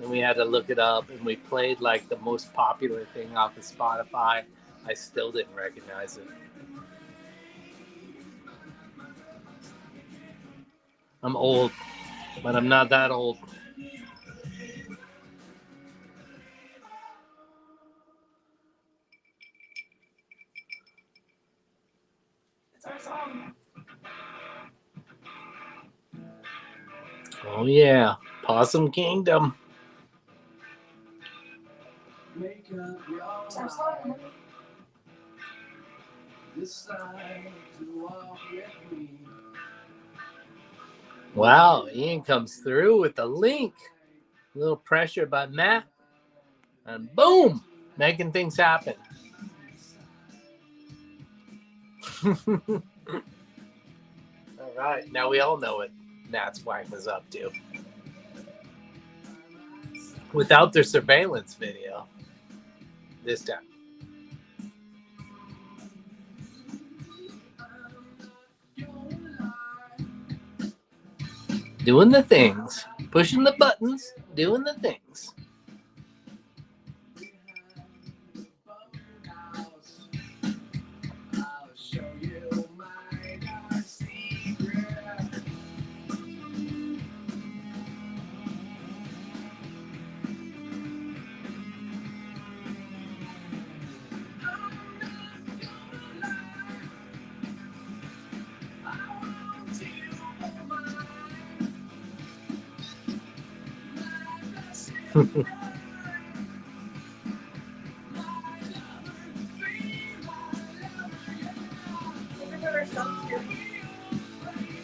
And we had to look it up, and we played like the most popular thing off of Spotify. I still didn't recognize it. I'm old, but I'm not that old. It's our song. Oh yeah, Possum Kingdom. It's our song. Wow, Ian comes through with the link. A little pressure by Matt. And boom, making things happen. All right, now we all know what Matt's wife is up to. Without their surveillance video this time. Doing the things, pushing the buttons, doing the things.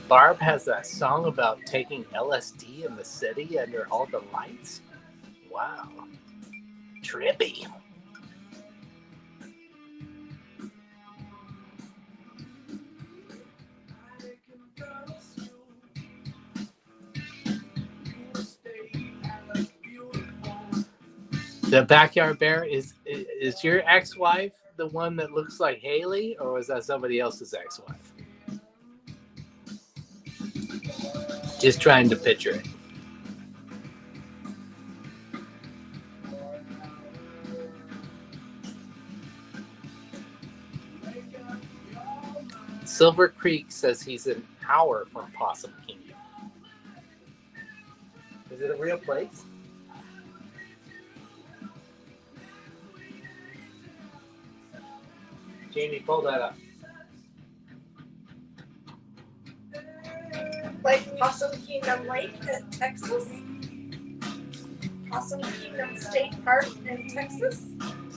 Barb has that song about taking LSD in the city under all the lights. Wow. Trippy. The Backyard Bear is your ex-wife the one that looks like Haley, or was that somebody else's ex-wife? Just trying to picture it. Silver Creek says he's an hour from Possum Kingdom. Is it a real place? Jamie, pull that up. Like Possum Kingdom Lake in Texas? Possum Kingdom State Park in Texas?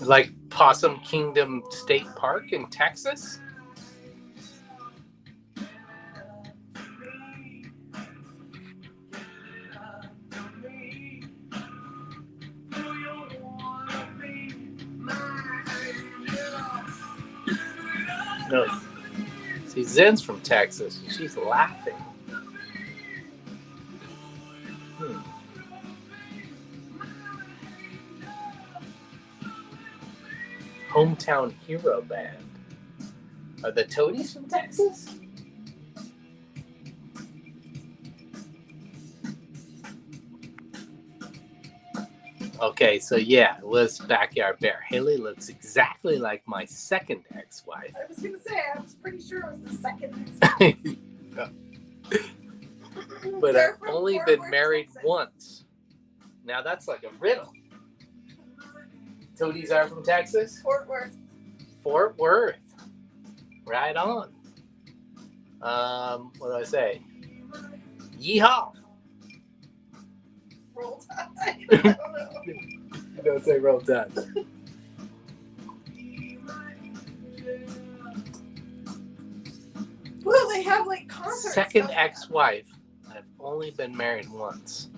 Like Possum Kingdom State Park in Texas? No. See, Zen's from Texas. She's laughing. Hometown Hero Band. Are the Toadies from Texas? Okay, so yeah, it was Backyard Bear. Haley looks exactly like my second ex-wife. I was gonna say, I was pretty sure it was the second. But They're I've from only Fort been Worth, married Texas. once. Now that's like a riddle. Toadies are from Texas? Fort Worth. Fort Worth. Right on. What do I say? Yeehaw. Roll Tide. I don't know. You don't say roll tide. Well, they have like concerts. Second don't they? ex-wife. I've only been married once.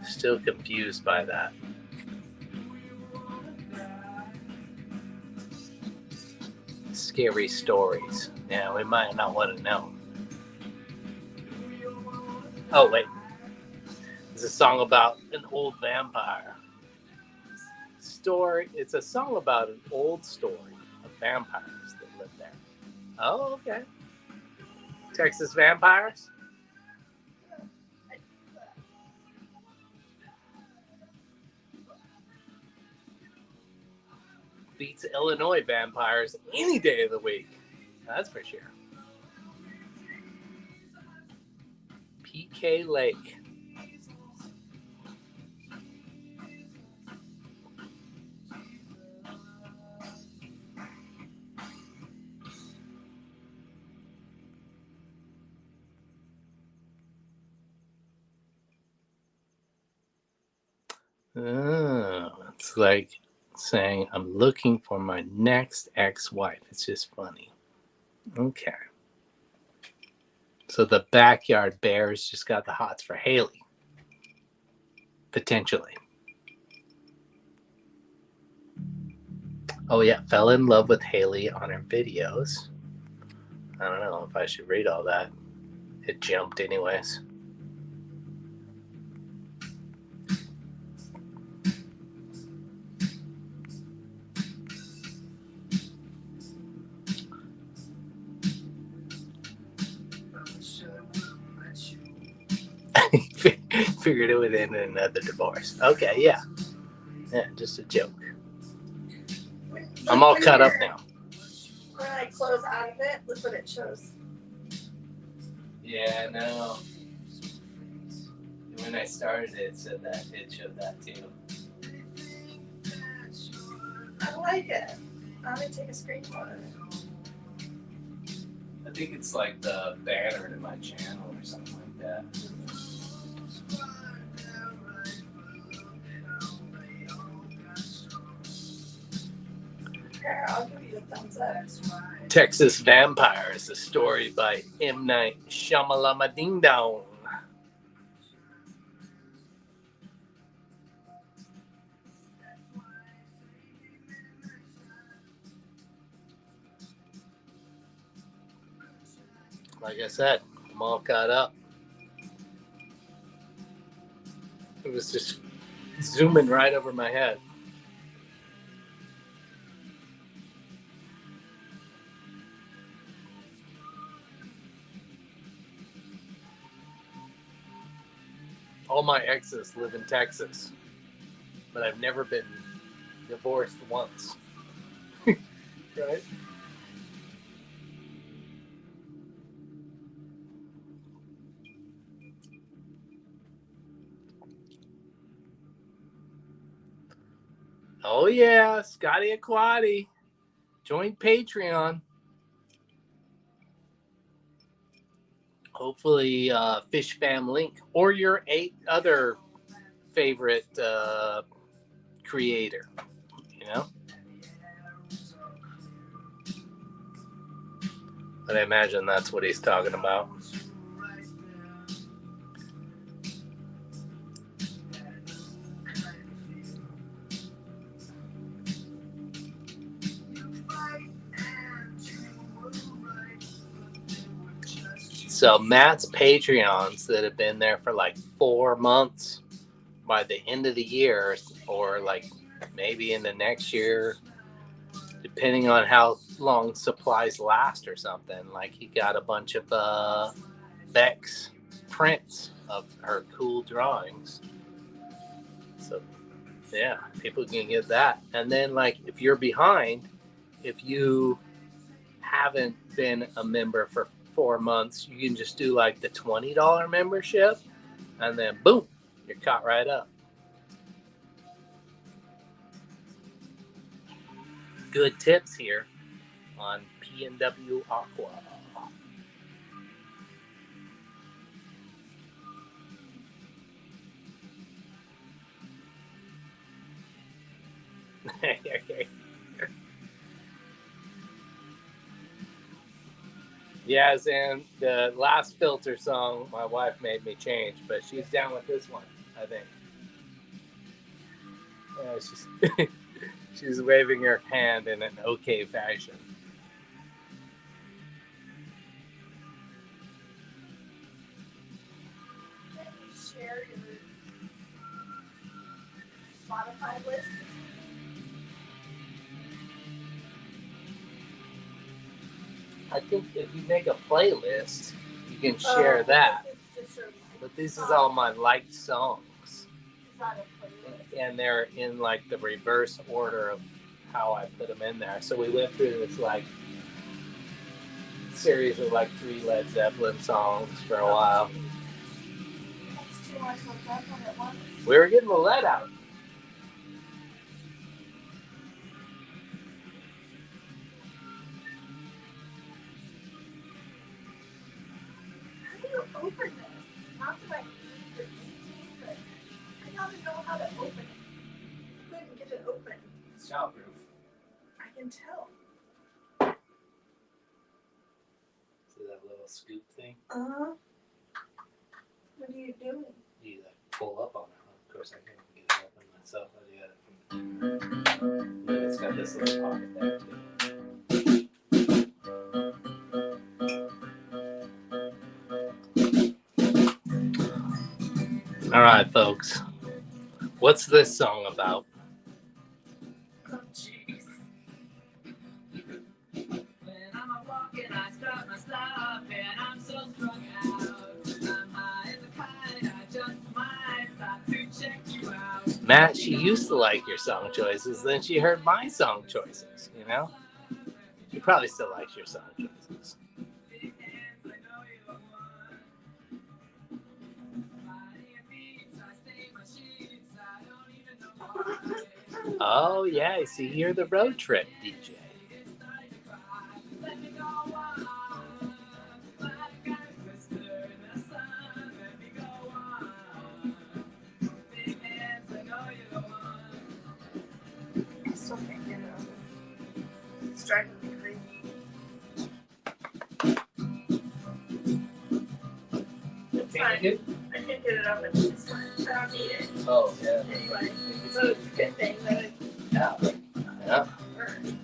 Still confused by that. Scary stories. Yeah, we might not want to know. Oh, wait. It's a song about an old vampire. It's a song about an old story of vampires that live there. Oh, okay. Texas vampires? Beats Illinois vampires any day of the week. That's for sure. PK Lake. Oh, it's like saying, I'm looking for my next ex-wife. It's just funny. Okay. So the Backyard Bears just got the hots for Haley. Potentially. Oh, yeah. Fell in love with Haley on her videos. I don't know if I should read all that. It jumped anyways. Figured it would end in another divorce. Okay, yeah. Yeah, just a joke. I'm all cut up now. When I close out of it, look what it shows. Yeah, no. When I started it showed that too. I like it. I'm gonna take a screenshot of it. I think it's like the banner to my channel or something like that. Here, I'll give you a thumbs up. Texas Vampires, a story by M. Night Shyamalama Ding Dong. Like I said, I'm all caught up. It was just zooming right over my head. All my exes live in Texas, but I've never been divorced once. Right? Oh yeah, Scotty Aquati. Join Patreon. Hopefully Fish Fam Link or your 8 other favorite creator, you know? But I imagine that's what he's talking about. So Matt's Patreons that have been there for like 4 months, by the end of the year, or like maybe into next year, depending on how long supplies last or something. Like he got a bunch of Beck's prints of her cool drawings. So yeah, people can get that. And then like if you're behind, if you haven't been a member for 4 months, you can just do like the $20 membership, and then boom, you're caught right up. Good tips here on P&W Aqua. Yes, and the last filter song my wife made me change, but she's down with this one, I think. Yeah, she's waving her hand in an okay fashion. Can you share your Spotify list? I think if you make a playlist, you can share that. But this is all my liked songs. Is that a playlist? And they're in like the reverse order of how I put them in there. So we went through this like series of like 3 Led Zeppelin songs for a while. That's too much Led Zeppelin at once. We were getting the lead out. How do you open this? Not that I need the key, but I gotta know how to open it. I couldn't get it open. It's childproof. I can tell. See that little scoop thing? What are you doing? You like pull up on it. Of course, I can't get it open myself. I do it from there. And it's got this little pocket there too. All right, folks. What's this song about? Oh, jeez. When I'm walking, I start my stuff, and I'm so strung out. I'm high as a kite, I just might stop to check you out. Matt, she used to like your song choices, then she heard my song choices, you know? She probably still likes your song choices. Oh, yeah, I see you're the road trip DJ. I still can't get it open. It's driving me crazy. It's fine. I can get it open. It's fine. I don't need it. Oh, yeah. Anyway, so it's a good thing that it's Yeah.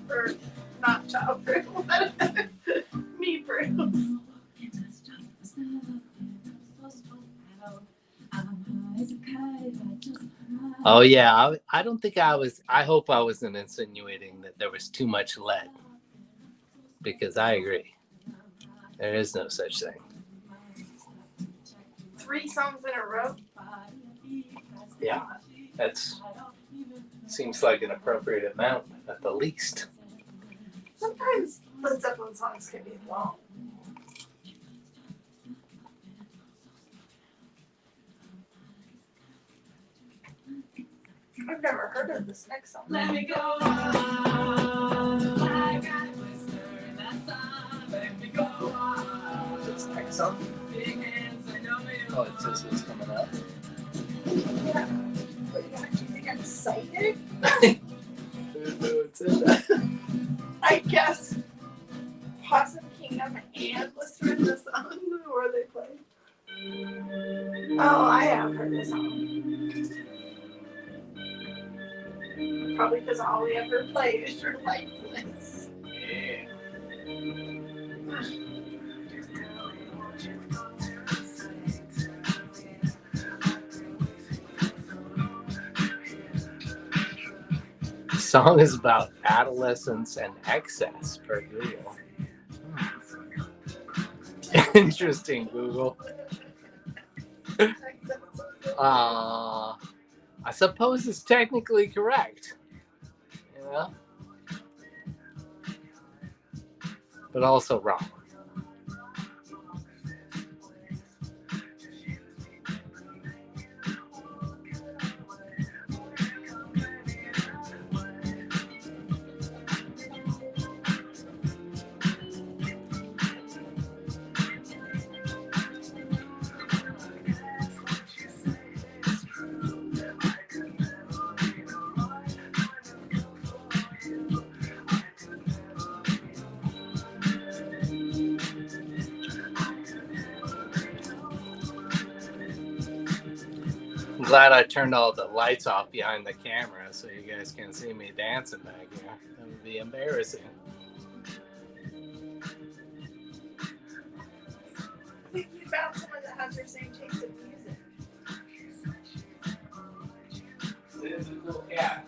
or not childproof. Me proof. Oh, yeah. I don't think I was. I hope I wasn't insinuating that there was too much lead. Because I agree. There is no such thing. 3 songs in a row. Yeah. That's seems like an appropriate amount at the least. Sometimes Led Zeppelin songs can be long. I've never heard of this next song. Let me go on. I got a blister in that sun. Let me go on. This next song? Big hands, I know you. Oh, it says what's coming up. Yeah. But you actually think I'm psychic? It said that. I guess Possum Kingdom and Blister in the Sun where they play. Oh, I have heard this song. Probably because all we ever play is your lifeless. Yeah. The song is about adolescence and excess per Google. Interesting, Google. I I suppose it's technically correct. You know? But also wrong. I'm glad I turned all the lights off behind the camera so you guys can't see me dancing back here. That would be embarrassing. I think you found someone that has your same taste in music. Yeah.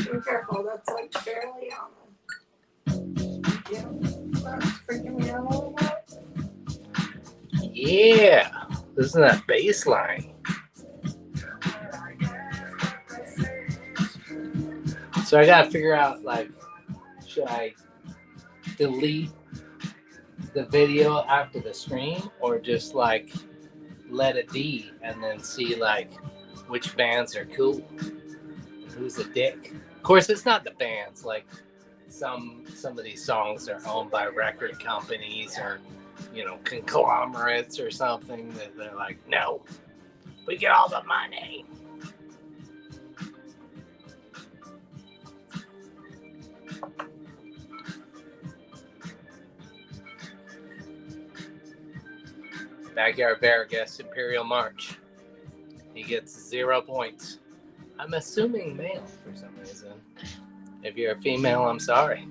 Be careful, that's like barely on them. Yeah, that's freaking me out a little bit. Yeah. Listen to that bass line. So I gotta figure out, like, should I delete the video after the stream or just like let it be and then see like which bands are cool and who's a dick? Of course, it's not the bands. Like some of these songs are owned by record companies or, you know, conglomerates or something that they're like, no, we get all the money. Backyard Bear gets Imperial March. He gets 0 points. I'm assuming male for some reason. If you're a female, I'm sorry.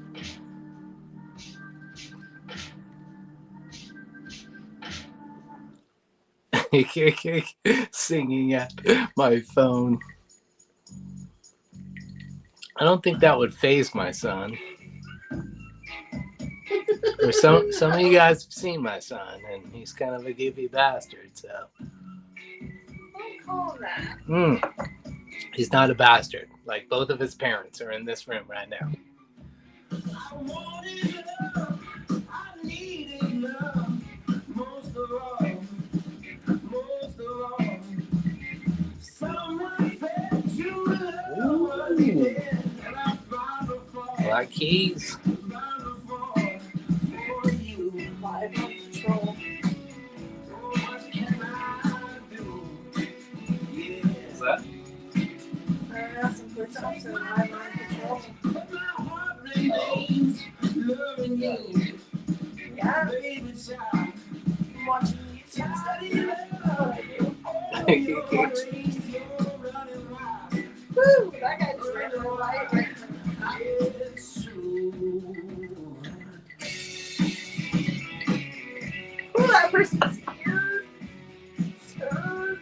Singing at my phone. I don't think that would faze my son. Or some of you guys have seen my son, and he's kind of a goofy bastard, so. Don't call him that. He's not a bastard. Like, both of his parents are in this room right now. I wanted love, I needed love, most of all. Someone said you love was dead, and I found a fall. Black Keys. Live on Control. What can I do? What's that? I have some good songs in Live on Control. But my heart remains loving you. Yeah, Baby child. I'm watching YouTube stuff. That's what I do. Woo, that guy just ran to the light right now. It's true. Ooh, that person's scared. Scared.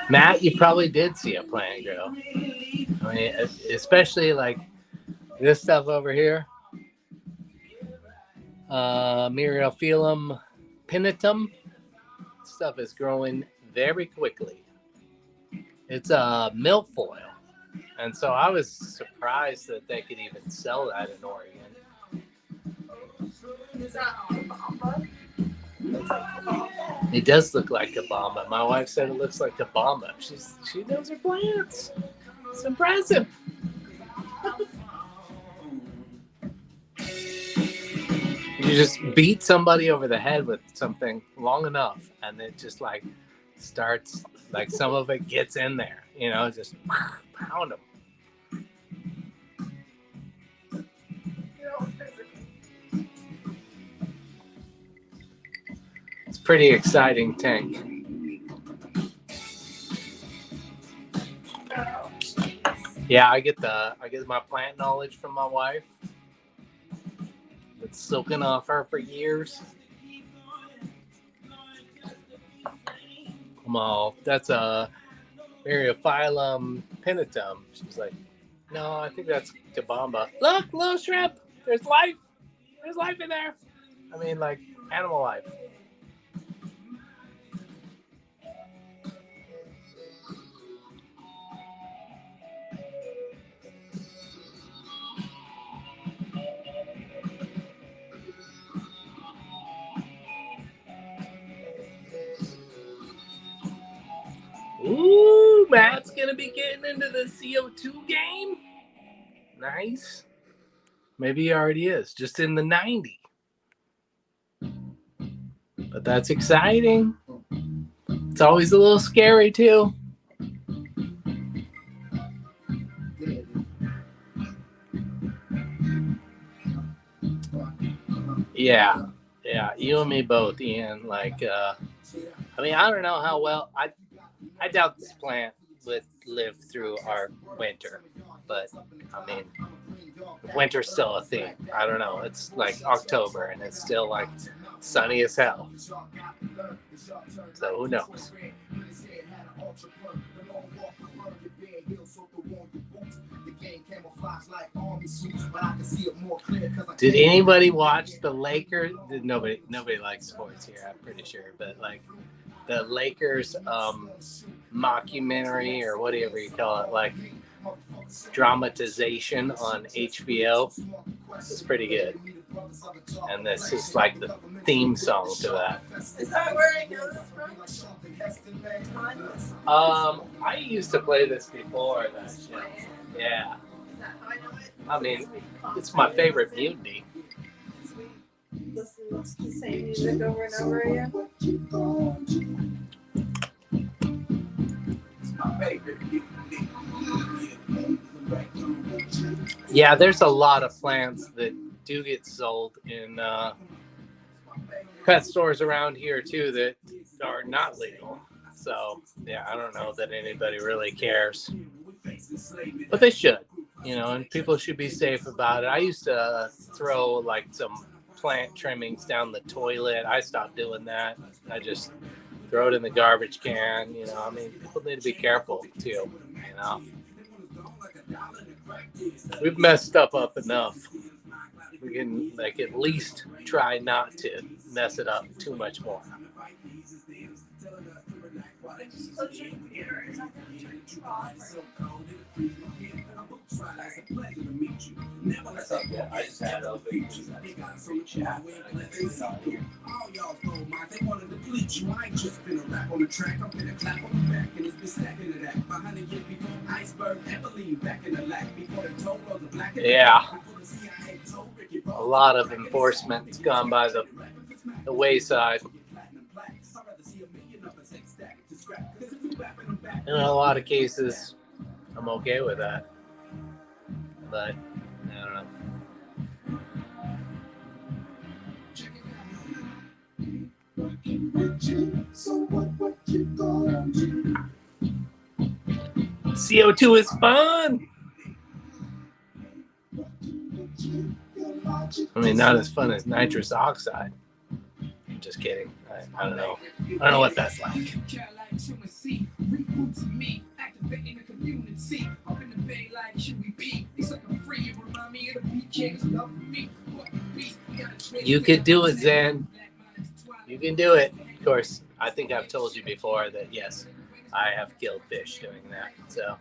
Matt, you probably did see a plant grow. I mean, especially like this stuff over here. Myriophyllum pinnatum. Stuff is growing very quickly. It's a milfoil. And so I was surprised that they could even sell that in Oregon. Is that Kabamba? Looks like Kabamba. It does look like Kabamba. My wife said it looks like Kabamba. She knows her plants. It's impressive. You just beat somebody over the head with something long enough, and it just like starts, like some of it gets in there, you know, just pound them. It's a pretty exciting tank. Yeah, I get my plant knowledge from my wife. It's soaking off her for years. Well, that's a Myriophyllum pinnatum. She's like, no, I think that's Kabamba. Look, little shrimp. There's life. There's life in there. I mean, like animal life. Ooh, Matt's gonna be getting into the CO2 game. Nice. Maybe he already is, just in the 90. But that's exciting. It's always a little scary too. Yeah, you and me both, Ian. Like, I mean, I don't know how well I doubt this plant would live through our winter, but I mean, winter's still a thing. I don't know. It's like October and it's still like sunny as hell. So who knows? Did anybody watch the Lakers? Nobody likes sports here, I'm pretty sure, but like the Lakers mockumentary or whatever you call it, like dramatization on HBO. It's pretty good. And this is like the theme song to that. Is that where I know this from? I used to play this before that shit. Yeah. Is that how I know it? I mean, it's my favorite mutiny. Listen to the same music over and over again. Yeah, there's a lot of plants that do get sold in pet stores around here too that are not legal. So yeah, I don't know that anybody really cares, but they should, you know, and people should be safe about it. I used to throw like some plant trimmings down the toilet. I stopped doing that. I just throw it in the garbage can, you know. I mean, people need to be careful too, you know. We've messed stuff up enough. We can like at least try not to mess it up too much more. I just had a big chat. All y'all know my they wanted to bleach you. I ain't just been a rap on the track. I'm gonna clap on the back and it's been stacking to that. 100 years before Iceberg, Evelyn back in the lack before the toe was the black. Yeah. A lot of enforcement's gone by the wayside. In a lot of cases, I'm okay with that. But I don't know. CO2 is fun. I mean, not as fun as nitrous oxide. I'm just kidding. I don't know. I don't know what that's like. roots of me, activating the community. Up in the bay like should we be? It's like I'm free, you remind me of the BK's love for me. You could do it, Zen. You can do it. Of course, I think I've told you before that, yes, I have killed fish doing that. So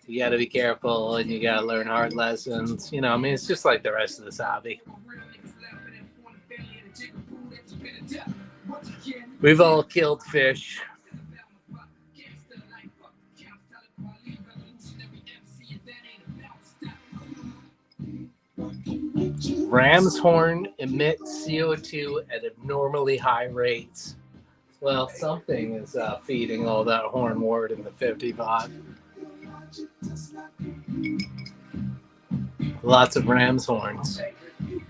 you got to be careful and you got to learn hard lessons. You know, I mean, it's just like the rest of this hobby. We've all killed fish. Ram's horn emits CO2 at abnormally high rates. Well, something is feeding all that horn wort in the 55. Lots of ram's horns. And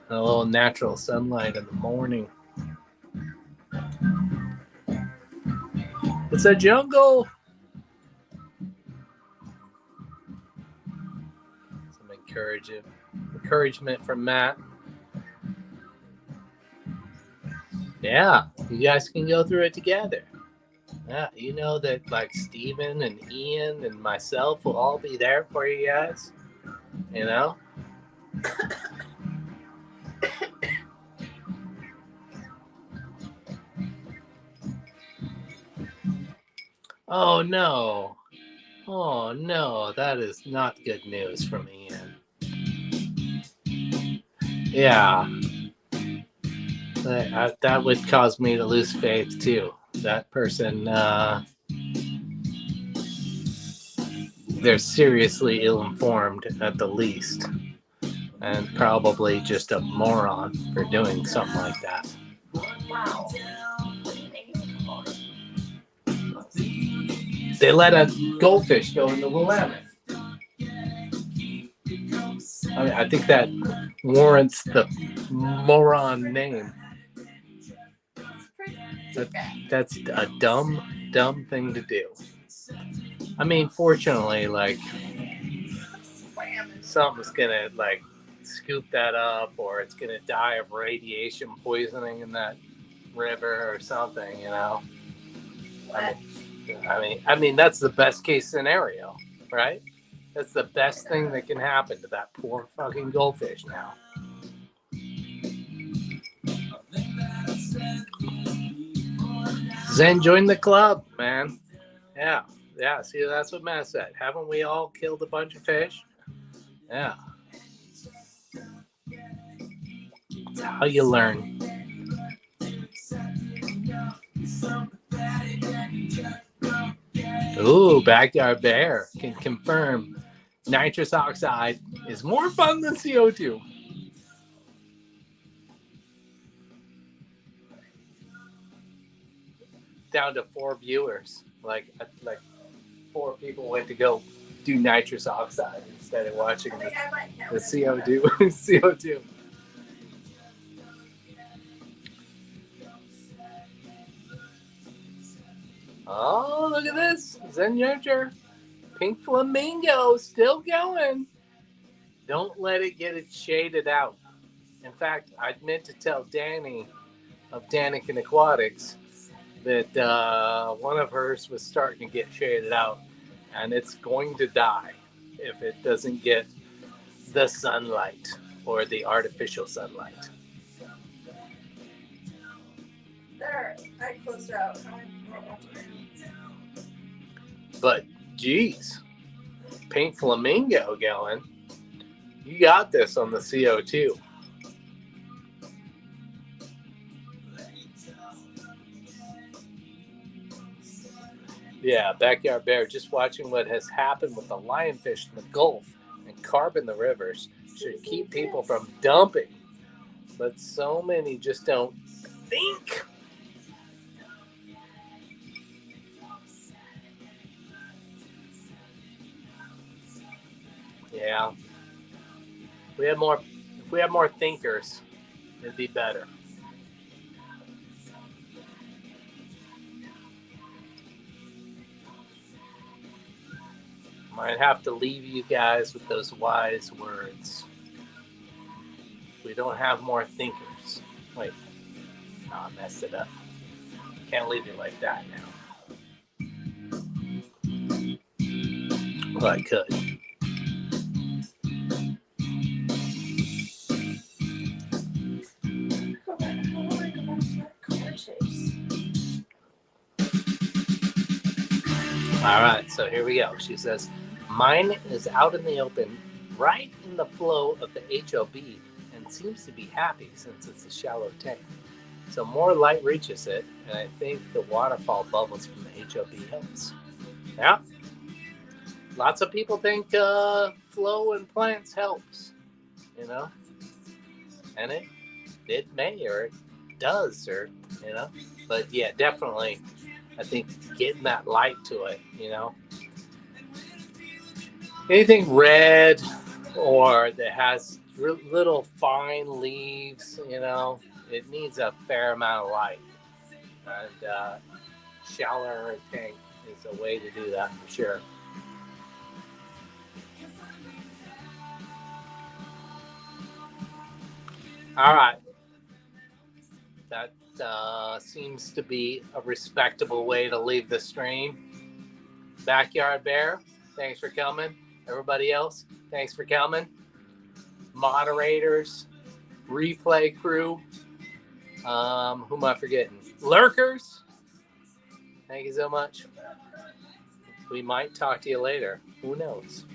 a little natural sunlight in the morning. It's a jungle. Some encouragement from Matt. Yeah, you guys can go through it together. Yeah, you know that like Steven and Ian and myself will all be there for you guys. You know? Oh no. Oh no, that is not good news from Ian. Yeah. That would cause me to lose faith too. That person, they're seriously ill-informed at the least. And probably just a moron for doing something like that. Wow. They let a goldfish go in the Willamette. I think that warrants the moron name. That's a dumb thing to do. I mean, fortunately, like, something's gonna, like, scoop that up, or it's gonna die of radiation poisoning in that river or something, you know? I mean, that's the best case scenario, right? That's the best thing that can happen to that poor fucking goldfish now. Zen, join the club, man. Yeah. See, that's what Matt said. Haven't we all killed a bunch of fish? Yeah. That's how you learn. Ooh, Backyard Bear can confirm nitrous oxide is more fun than CO2. Down to 4 viewers. Like 4 people went to go do nitrous oxide instead of watching the CO2. CO2. Oh, look at this. Zen Nurture. Pink Flamingo still going. Don't let it get it shaded out. In fact, I meant to tell Danny of Danican Aquatics that one of hers was starting to get shaded out, and it's going to die if it doesn't get the sunlight or the artificial sunlight. There, I closed her out. But geez, Pink Flamingo going. You got this on the CO2. Yeah, Backyard Bear, just watching what has happened with the lionfish in the Gulf and carp in the rivers should keep people from dumping. But so many just don't think. Yeah. If we have more thinkers, it'd be better. Might have to leave you guys with those wise words. We don't have more thinkers. Wait. No, I messed it up. Can't leave you like that now. Well, I could. Go back. I want to go back to that car chase. All right, so here we go. She says, mine is out in the open, right in the flow of the HOB, and seems to be happy since it's a shallow tank. So more light reaches it, and I think the waterfall bubbles from the HOB helps. Yeah. Lots of people think flow in plants helps, you know, and it may, or it does, or, you know, but yeah, definitely, I think getting that light to it, you know, anything red or that has little fine leaves, you know, it needs a fair amount of light, and shallower tank is a way to do that for sure. All right. That seems to be a respectable way to leave the stream. Backyard Bear, thanks for coming. Everybody else, thanks for coming. Moderators, replay crew, who am I forgetting? Lurkers, thank you so much. We might talk to you later. Who knows?